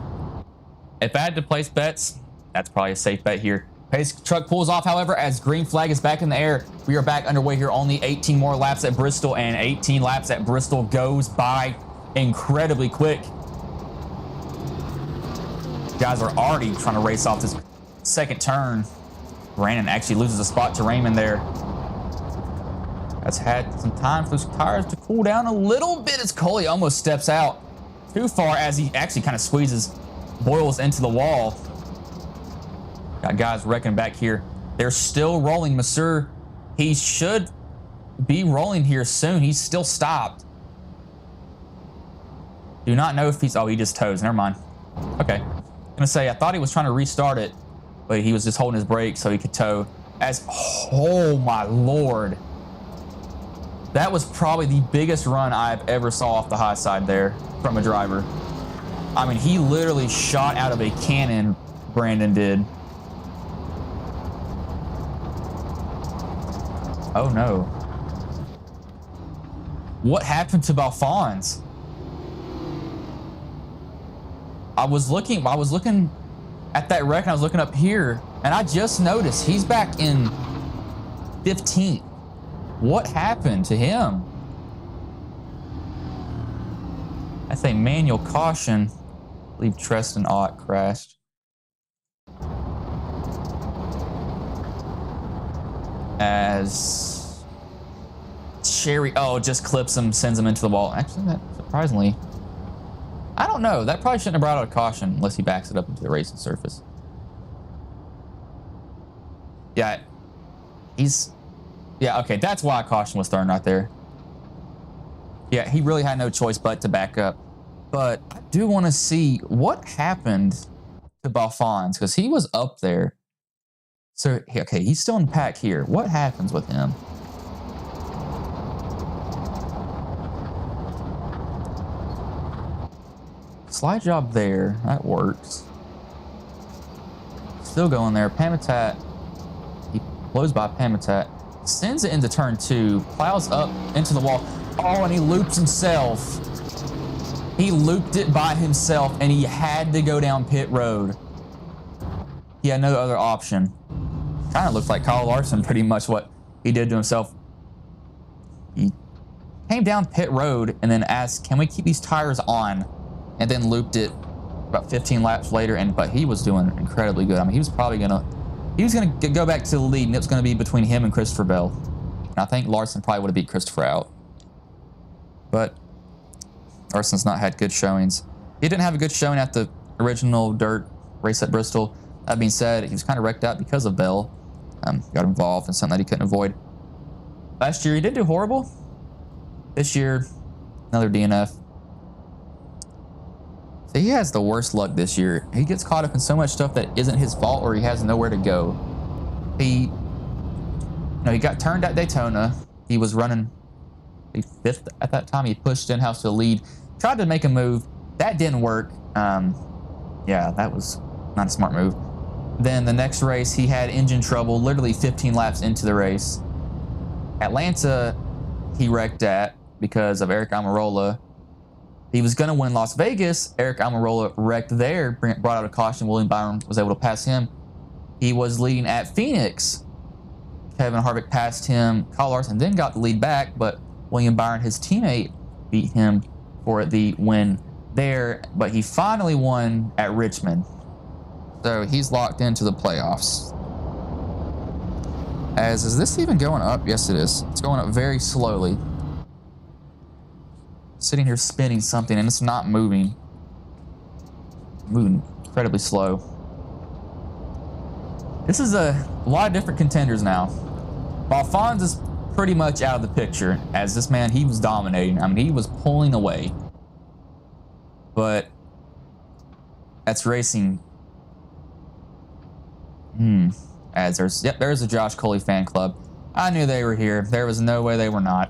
If I had to place bets, that's probably a safe bet here. Pace truck pulls off, however, as green flag is back in the air. We are back underway here. Only 18 more laps at Bristol, and 18 laps at Bristol goes by incredibly quick. Guys are already trying to race off this second turn. Brandon actually loses a spot to Raymond there. Has had some time for those tires to cool down a little bit as Coley almost steps out too far as he actually kind of squeezes Boyles into the wall. Got guys wrecking back here. They're still rolling. Masseur, he should be rolling here soon. He's still stopped. Do not know if he's... Oh, he just toes. Never mind. Okay. I'm gonna say I thought he was trying to restart it, but he was just holding his brake so he could tow. As... Oh, my Lord. That was probably the biggest run I've ever saw off the high side there from a driver. I mean, he literally shot out of a cannon, Brandon did. Oh, no. What happened to Balfanz? I was looking at that wreck, and I was looking up here, and I just noticed he's back in 15th. What happened to him? That's a manual caution. I believe Treston Ott crashed. As Sherry, oh, just clips him, sends him into the wall. Actually, that surprisingly, I don't know. That probably shouldn't have brought out a caution unless he backs it up into the racing surface. Yeah, yeah, okay, that's why a caution was thrown right there. Yeah, he really had no choice but to back up. But I do want to see what happened to Balfanz, because he was up there. So, okay, he's still in the pack here. What happens with him? Slide job there. That works. Still going there. Pamitat. He blows by Pamitat. Sends it into turn 2. Plows up into the wall. Oh, and he loops himself. He looped it by himself, and he had to go down pit road. He had no other option. Kind of looks like Kyle Larson, pretty much what he did to himself. He came down pit road and then asked, can we keep these tires on? And then looped it about 15 laps later, but he was doing incredibly good. I mean, he was gonna go back to the lead, and it was gonna be between him and Christopher Bell. And I think Larson probably would have beat Christopher out. But Larson's not had good showings. He didn't have a good showing at the original dirt race at Bristol. That being said, he was kind of wrecked out because of Bell. Got involved in something that he couldn't avoid. Last year, he didn't do horrible. This year, another DNF. So he has the worst luck this year. He gets caught up in so much stuff that isn't his fault, or he has nowhere to go. He got turned at Daytona. He was running the 5th at that time. He pushed Stenhouse to the lead. Tried to make a move. That didn't work. Yeah, that was not a smart move. Then the next race, he had engine trouble literally 15 laps into the race. Atlanta, he wrecked at because of Eric Almirola. He was going to win Las Vegas. Eric Almirola wrecked there, brought out a caution. William Byron was able to pass him. He was leading at Phoenix. Kevin Harvick passed him. Kyle Larson then got the lead back, but William Byron, his teammate, beat him for the win there. But he finally won at Richmond. So he's locked into the playoffs. Is this even going up? Yes, it is. It's going up very slowly. Sitting here spinning something, and it's not moving. Moving incredibly slow. This is a lot of different contenders now. Balfanz is pretty much out of the picture, as this man, he was dominating. I mean, he was pulling away. But that's racing. As there's a Josh Coley fan club. I knew they were here. There was no way they were not.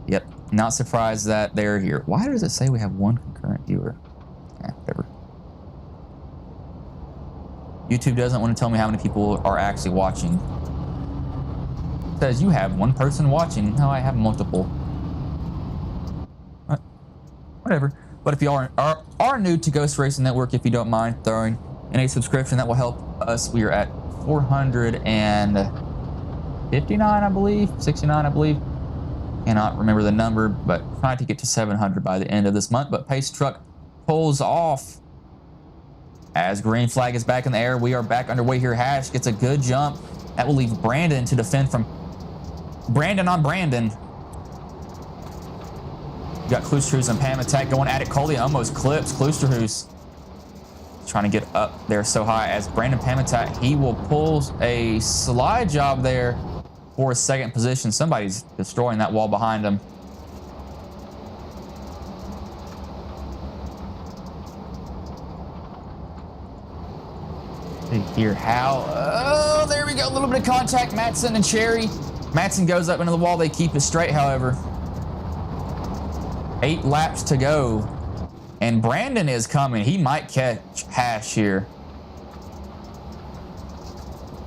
Yep, not surprised that they're here. Why does it say we have one concurrent viewer? Whatever. YouTube doesn't want to tell me how many people are actually watching. It says you have one person watching. No, I have multiple. Whatever. But if you are new to Ghost Racing Network, if you don't mind throwing in a subscription, that will help us. We are at 459, I believe, 69, I believe. Cannot remember the number, but trying to get to 700 by the end of this month. But Pace Truck pulls off. As green flag is back in the air, we are back underway here. Hash gets a good jump. That will leave Brandon to defend from Brandon on Brandon. You got Kloosterhuis and Pam Attack going at it. Coley almost clips Kloosterhuis. Trying to get up there so high as Brandon Pam Attack. He will pull a slide job there for a second position. Somebody's destroying that wall behind him. Here, how? Oh, there we go. A little bit of contact. Matson and Cherry. Matson goes up into the wall. They keep it straight, however. 8 laps to go. And Brandon is coming. He might catch Hash here.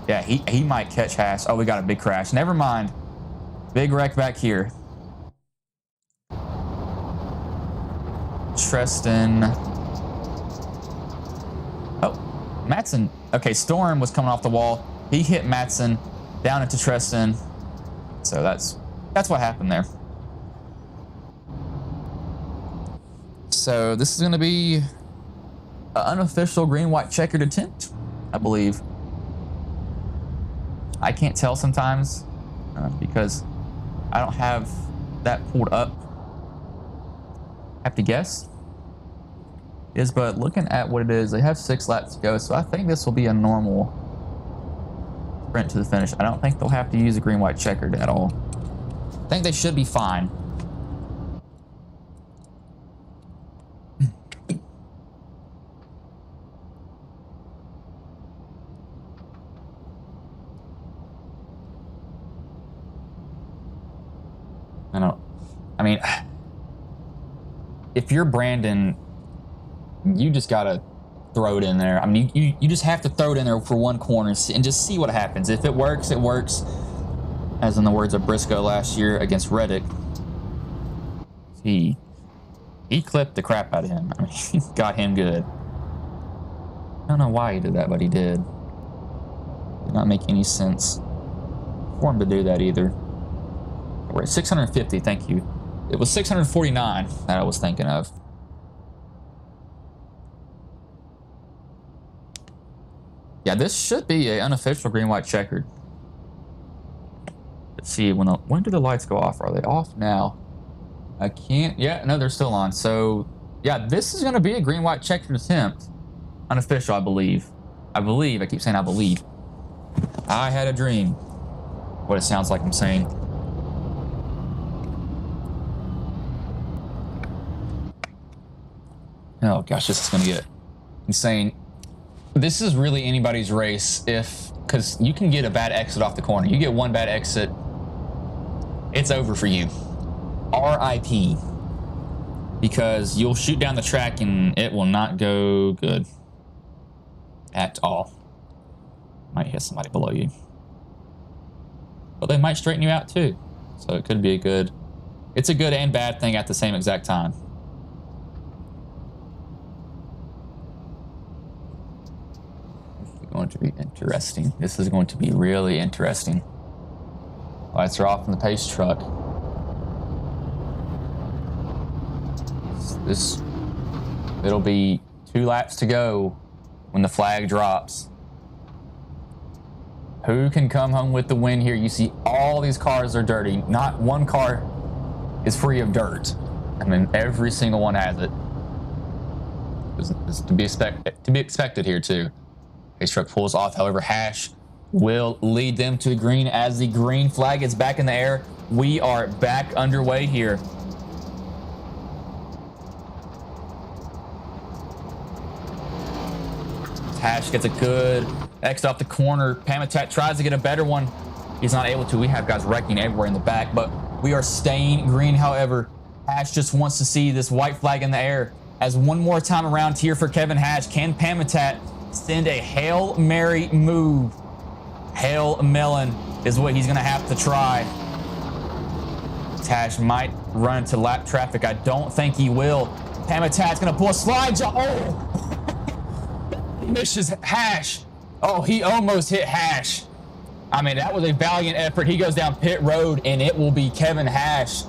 Yeah, he might catch Hash. Oh, we got a big crash. Never mind. Big wreck back here. Tristan. Oh, Matson. Okay, Storm was coming off the wall. He hit Matson down into Tristan. So that's what happened there. So this is going to be an unofficial green-white checkered attempt, I believe. I can't tell sometimes because I don't have that pulled up. I have to guess. But looking at what it is, they have 6 laps to go, so I think this will be a normal sprint to the finish. I don't think they'll have to use a green-white checkered at all. I think they should be fine. I mean, if you're Brandon, you just gotta throw it in there. I mean, you just have to throw it in there for one corner and just see what happens. If it works, it works. As in the words of Briscoe last year against Reddick, he clipped the crap out of him. I mean, he got him good. I don't know why he did that, but he did. Did not make any sense for him to do that either. We're at 650, thank you. It was 649 that I was thinking of. Yeah, this should be an unofficial green-white checkered. Let's see, when do the lights go off? Are they off now? I can't, yeah, no, they're still on. So, yeah, this is gonna be a green-white checkered attempt. Unofficial, I believe. I keep saying I believe. I had a dream. What it sounds like I'm saying. Oh gosh, this is gonna get insane. This is really anybody's race because you can get a bad exit off the corner. You get one bad exit, it's over for you. RIP. Because you'll shoot down the track and it will not go good at all. Might hit somebody below you. But they might straighten you out too. So it could be it's a good and bad thing at the same exact time. Going to be interesting. This is going to be really interesting. Lights are off in the pace truck. It'll be 2 laps to go when the flag drops. Who can come home with the win here? You see all these cars are dirty. Not one car is free of dirt. I mean, every single one has it. It's to be expected here too. Pace truck pulls off, however, Hash will lead them to the green as the green flag is back in the air. We are back underway here. Hash gets a good exit off the corner. Pamatat tries to get a better one. He's not able to. We have guys wrecking everywhere in the back, but we are staying green, however. Hash just wants to see this white flag in the air. As one more time around here for Kevin Hash, can Pamatat send a Hail Mary move? Hail Melon is what he's gonna have to try. Hash might run into lap traffic. I don't think he will. Pamatat's gonna pull a slide job. Oh! Misses Hash. Oh, he almost hit Hash. I mean, that was a valiant effort. He goes down pit road, and it will be Kevin Hash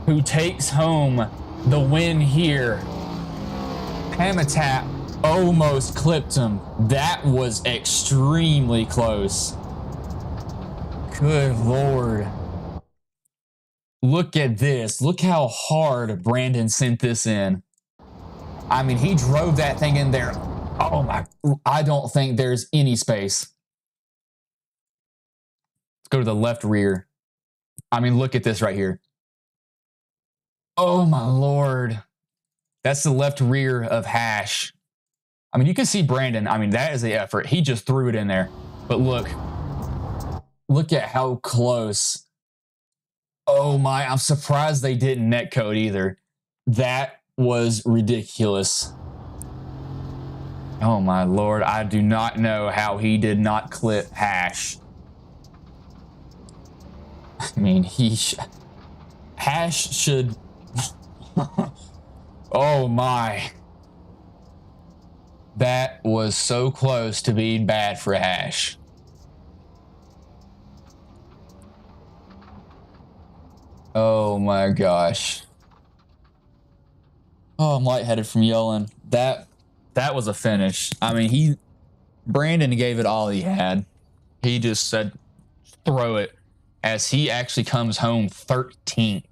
who takes home the win here. Habitat almost clipped him. That was extremely close. Good Lord. Look at this. Look how hard Brandon sent this in. I mean, he drove that thing in there. Oh my, I don't think there's any space. Let's go to the left rear. I mean, look at this right here. Oh my Lord. That's the left rear of Hash. I mean, you can see Brandon. I mean, that is the effort. He just threw it in there. But look at how close. Oh my, I'm surprised they didn't netcode either. That was ridiculous. Oh my Lord, I do not know how he did not clip Hash. I mean, Hash should... Oh my. That was so close to being bad for Hash. Oh my gosh. Oh, I'm lightheaded from yelling. That was a finish. I mean, Brandon gave it all he had. He just said, throw it, as he actually comes home 13th.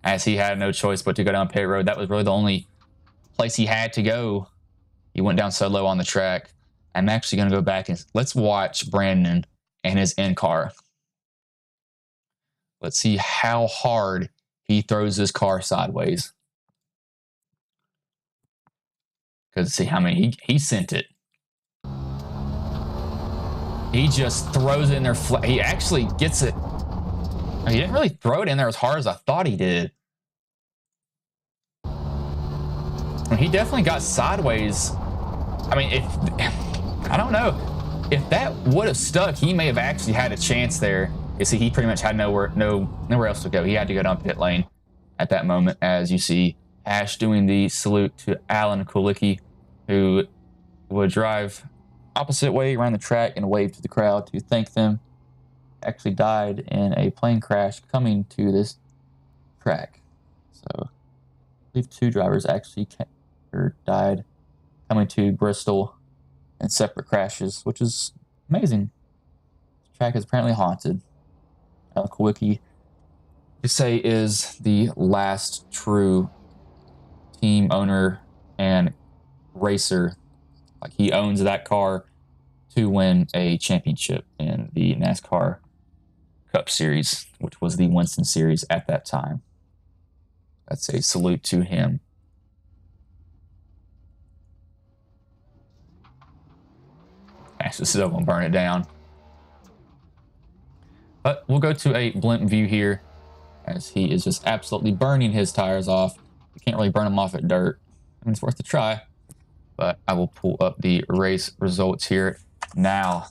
As he had no choice but to go down pit road. That was really the only place he had to go. He went down so low on the track. I'm actually going to go back and let's watch Brandon and his in-car. Let's see how hard he throws his car sideways. Because see how many he sent it. He just throws it in there flat. He actually gets it. He didn't really throw it in there as hard as I thought he did. He definitely got sideways. I mean, I don't know. If that would have stuck, he may have actually had a chance there. You see, he pretty much had nowhere else to go. He had to go down pit lane at that moment, as you see Ash doing the salute to Alan Kulicki, who would drive opposite way around the track and wave to the crowd to thank them. Actually died in a plane crash coming to this track. So I believe 2 drivers actually died coming to Bristol in separate crashes, which is amazing. This track is apparently haunted. Alan Kulicki, you say, is the last true team owner and racer. Like, he owns that car to win a championship in the NASCAR Cup Series, which was the Winston Series at that time. That's a salute to him. Actually, this is going to burn it down. But we'll go to a blimp view here, as he is just absolutely burning his tires off. You can't really burn them off at dirt. I mean, it's worth a try. But I will pull up the race results here now.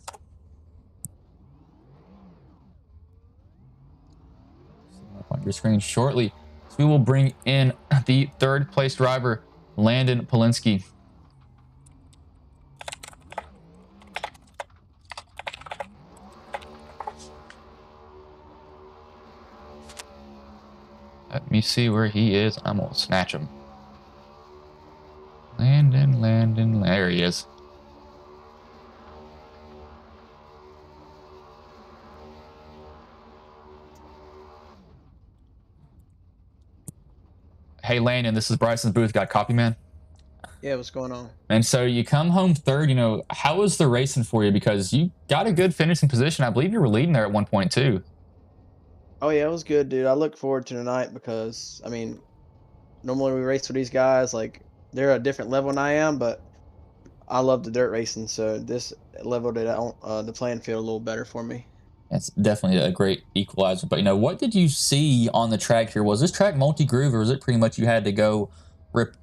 On your screen shortly. So we will bring in the 3rd place driver, Landon Polinsky. Let me see where he is. I'm gonna snatch him. Landon, there he is. Hey Landon, this is Bryson's booth. Got a copy, man? Yeah, what's going on? And so you come home 3rd. You know, how was the racing for you? Because you got a good finishing position. I believe you were leading there at one point too. Oh yeah, it was good, dude. I look forward to tonight because I mean, normally we race with these guys, like they're a different level than I am, but I love the dirt racing, so this leveled it out the playing field a little better for me. That's definitely a great equalizer. But you know, what did you see on the track here? Was this track multi-groove, or was it pretty much you had to go rip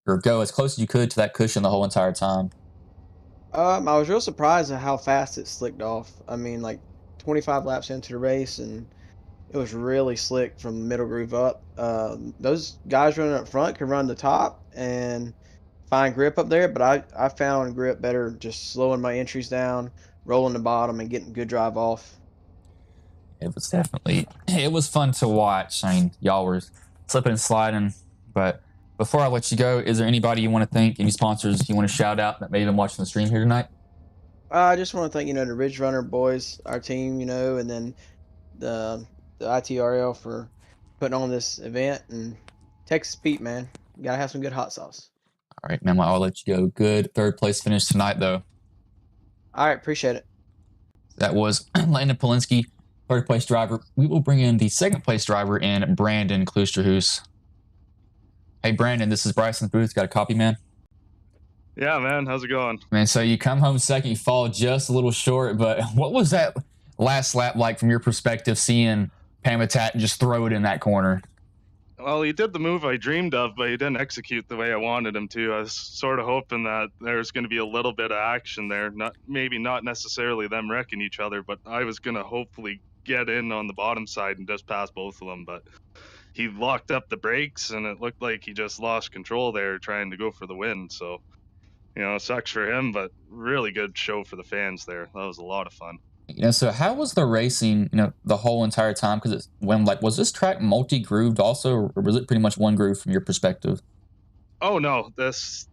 or go as close as you could to that cushion the whole entire time? I was real surprised at how fast it slicked off. I mean, like 25 laps into the race, and it was really slick from the middle groove up. Those guys running up front could run the top and find grip up there, but I found grip better just slowing my entries down, rolling the bottom, and getting good drive off. It was fun to watch. I mean, y'all were slipping and sliding, but Before I let you go, is there anybody you want to thank, any sponsors you want to shout out that may have been watching the stream here tonight? I just want to thank the Ridge Runner boys, our team, and then the ITRL for putting on this event, and Texas Pete, man, you gotta have some good hot sauce. All right, man, I'll let you go. Good third place finish tonight, though. All right, appreciate it. That was Landon Polinsky, third place driver. We will bring in the second place driver in Brandon Klusterhuis. Hey, Brandon, this is Bryson Booth. Got a copy, man? Yeah, man. How's it going? Man, so you come home second, you fall just a little short, but what was that last lap like from your perspective, seeing Pamatat just throw it in that corner? Well, he did the move I dreamed of, but he didn't execute the way I wanted him to. I was sort of hoping that there was going to be a little bit of action there. Maybe not necessarily them wrecking each other, but I was going to hopefully get in on the bottom side and just pass both of them. But he locked up the brakes, and it looked like he just lost control there trying to go for the win. So, sucks for him, but really good show for the fans there. That was a lot of fun. So how was the racing, the whole entire time? Because was this track multi-grooved also, or was it pretty much one groove from your perspective? Oh no, this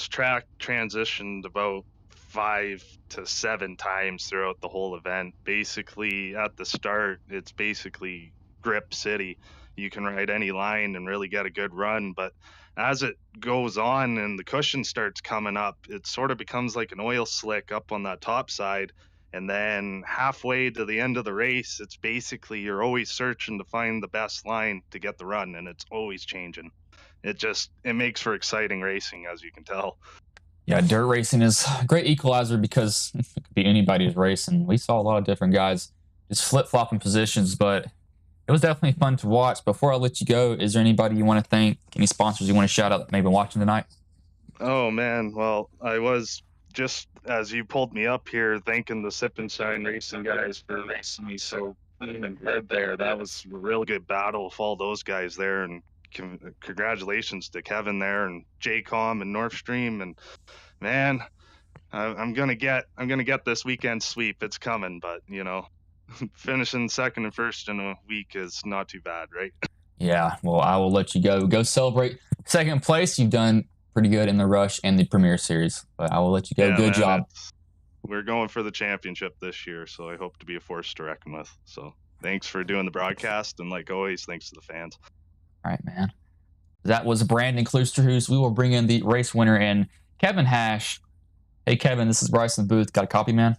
track transitioned about 5 to 7 times throughout the whole event. Basically, at the start, it's basically grip city. You can ride any line and really get a good run, but as it goes on and the cushion starts coming up, it sort of becomes like an oil slick up on that top side. And then halfway to the end of the race, it's basically you're always searching to find the best line to get the run, and it's always changing. It makes for exciting racing, as you can tell. Yeah, dirt racing is a great equalizer because it could be anybody's race, and we saw a lot of different guys just flip-flopping positions, but it was definitely fun to watch. Before I let you go, is there anybody you want to thank, any sponsors you want to shout out that may have been watching tonight? Oh, man. Well, I was just, as you pulled me up here, thanking the Sip and Shine Racing guys for racing me so clean and good there. That was a real good battle with all those guys there, and congratulations to Kevin there and JCOM and Northstream. And man, I'm gonna get this weekend sweep. It's coming, but finishing second and first in a week is not too bad, right? Yeah, well, I will let you go celebrate second place. You've done pretty good in the Rush and the Premier Series, but I will let you go. Good job. We're going for the championship this year, so I hope to be a force to reckon with. So thanks for doing the broadcast, and like always, thanks to the fans. All right, man. That was Brandon Klusterhuis. We will bring in the race winner and Kevin Hash. Hey, Kevin, this is Bryson Booth. Got a copy, man?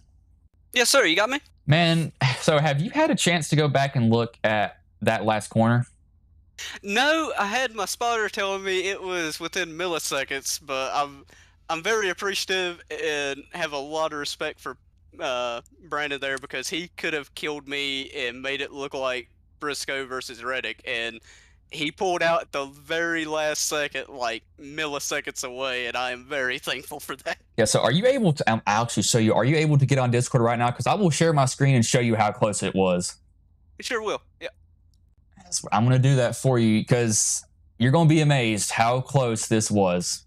Yes, sir. You got me? Man, so have you had a chance to go back and look at that last corner? No, I had my spotter telling me it was within milliseconds, but I'm very appreciative and have a lot of respect for Brandon there, because he could have killed me and made it look like Briscoe versus Reddick, and he pulled out at the very last second, like milliseconds away, and I am very thankful for that. Yeah, so are you able to, I'll actually show you, are you able to get on Discord right now? Because I will share my screen and show you how close it was. You sure will, yeah. I'm going to do that for you because you're going to be amazed how close this was.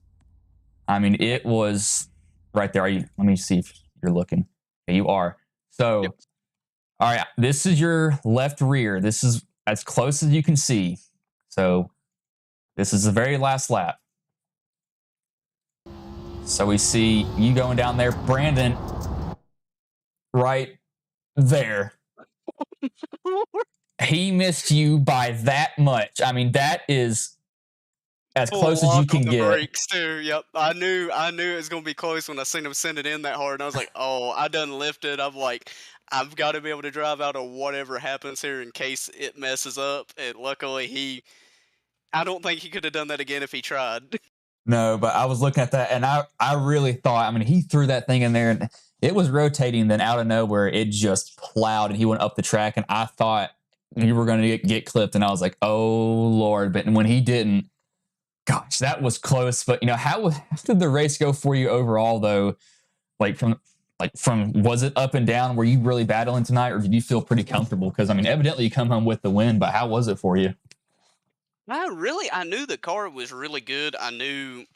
I mean, it was right there. Let me see if you're looking. Yeah, you are. So, yep. All right, this is your left rear. This is as close as you can see. So this is the very last lap. So we see you going down there, Brandon, right there. He missed you by that much. I mean, that is as close as you can get. Brakes too. Yep, I knew it was gonna be close when I seen him send it in that hard, and I was like, "Oh, I done lifted." I'm like, I've got to be able to drive out of whatever happens here in case it messes up. And luckily, I don't think he could have done that again if he tried. No, but I was looking at that, and I really thought, I mean, he threw that thing in there, and it was rotating, then out of nowhere, it just plowed, and he went up the track, and I thought you were going to get clipped, and I was like, oh, Lord. But when he didn't, gosh, that was close. But, how did the race go for you overall, though? From was it up and down? Were you really battling tonight, or did you feel pretty comfortable? Because, I mean, evidently you come home with the win, but how was it for you? I knew the car was really good. I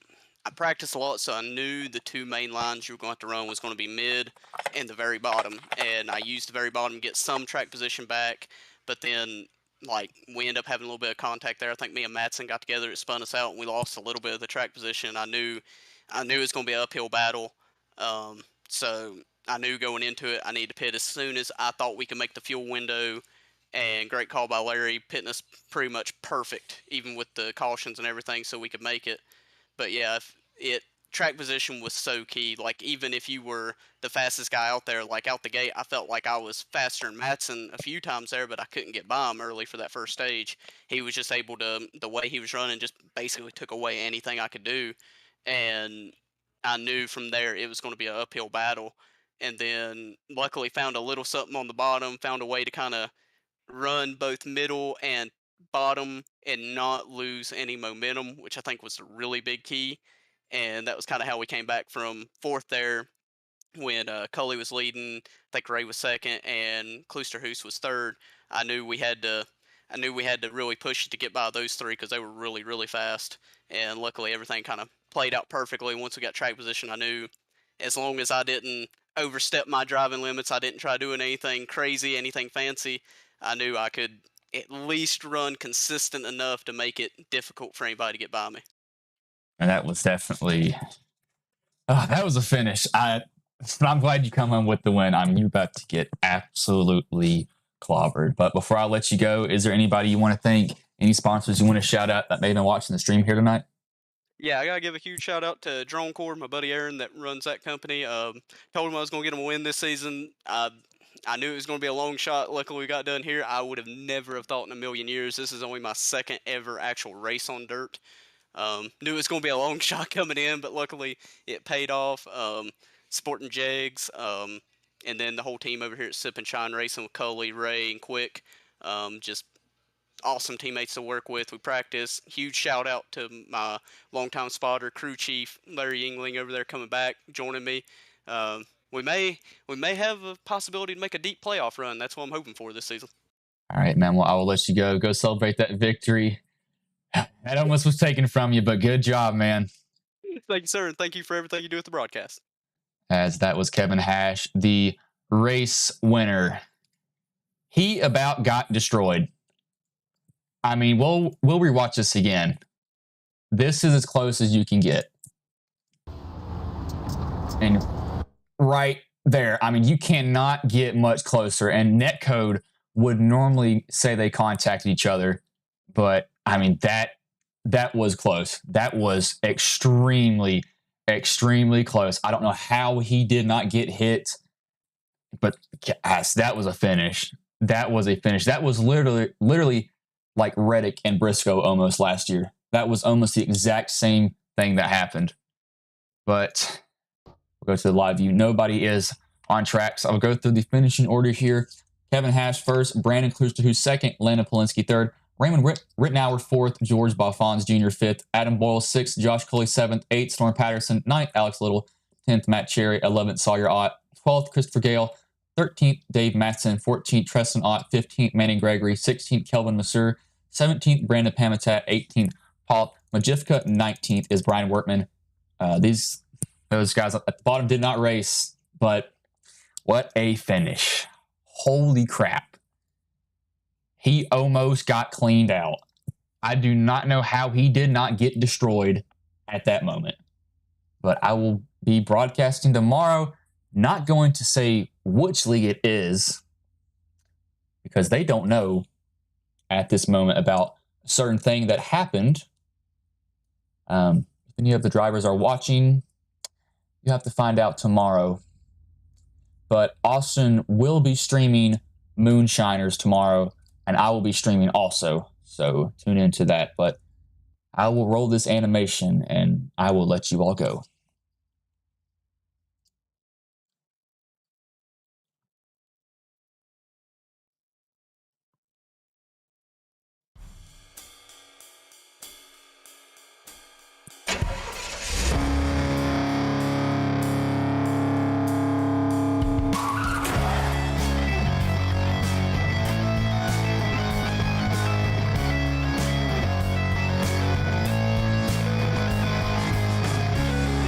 practiced a lot, so I knew the two main lines you were going to have to run was going to be mid and the very bottom. And I used the very bottom to get some track position back, but then like we end up having a little bit of contact there. I think me and Matson got together, it spun us out, and we lost a little bit of the track position. I knew it was going to be an uphill battle, so I knew going into it I needed to pit as soon as I thought we could make the fuel window. And great call by Larry, pitting us pretty much perfect, even with the cautions and everything, so we could make it. But yeah, track position was so key. Like, even if you were the fastest guy out there, like out the gate, I felt like I was faster than Matson a few times there, but I couldn't get by him early for that first stage. He was just able to, the way he was running just basically took away anything I could do. And I knew from there it was going to be an uphill battle. And then luckily found a little something on the bottom, found a way to kind of run both middle and bottom and not lose any momentum, which I think was a really big key. And that was kind of how we came back from fourth there when Cully was leading. I think Ray was second and Kloosterhuis was third. I knew we had to really push to get by those three because they were really, really fast. And luckily everything kind of played out perfectly. Once we got track position, I knew as long as I didn't overstep my driving limits, I didn't try doing anything crazy, anything fancy, I knew I could at least run consistent enough to make it difficult for anybody to get by me. And that was definitely, that was a finish. I'm glad you come home with the win. I mean, you're about to get absolutely clobbered. But before I let you go, is there anybody you want to thank? Any sponsors you want to shout out that may have been watching the stream here tonight? Yeah, I gotta give a huge shout out to Drone Corps, my buddy Aaron that runs that company. Told him I was gonna get him a win this season. I knew it was going to be a long shot. Luckily, we got done here. I would have never have thought in a million years. This is only my second ever actual race on dirt. Knew it was going to be a long shot coming in, but luckily it paid off. Sporting Jegs, and then the whole team over here at Sip and Shine Racing with Cully, Ray, and Quick. Just awesome teammates to work with. We practice. Huge shout out to my longtime spotter, crew chief, Larry Yingling over there coming back, joining me. We may have a possibility to make a deep playoff run. That's what I'm hoping for this season. All right, man. Well, I will let you go. Go celebrate that victory. That almost was taken from you, but good job, man. Thank you, sir, and thank you for everything you do with the broadcast. As that was Kevin Hash, the race winner. He about got destroyed. I mean, we'll rewatch this again. This is as close as you can get. And right there, I mean, you cannot get much closer. And netcode would normally say they contacted each other, but I mean, that was close. That was extremely, extremely close. I don't know how he did not get hit, but gosh, that was a finish. That was a finish. That was literally like Reddick and Briscoe almost last year. That was almost the exact same thing that happened. But we'll go to the live view. Nobody is on track, so I'll go through the finishing order here. Kevin Hash first, Brandon Kloosterhuis second, Landon Polinsky third, Raymond Rittenauer fourth, George Balfanz Jr. fifth, Adam Boyle sixth, Josh Cully seventh, eighth, Storm Patterson ninth, Alex Little 10th, Matt Cherry 11th, Sawyer Ott 12th, Christopher Gale 13th, Dave Matson 14th, Treston Ott 15th, Manning Gregory 16th, Kelvin Masur 17th, Brandon Pamitat 18th, Paul Majivka 19th is Brian Workman. Those guys at the bottom did not race, but what a finish. Holy crap. He almost got cleaned out. I do not know how he did not get destroyed at that moment. But I will be broadcasting tomorrow. Not going to say which league it is because they don't know at this moment about a certain thing that happened. If any of the drivers are watching, you have to find out tomorrow. But Austin will be streaming Moonshiners tomorrow, and I will be streaming also. So tune into that. But I will roll this animation, and I will let you all go.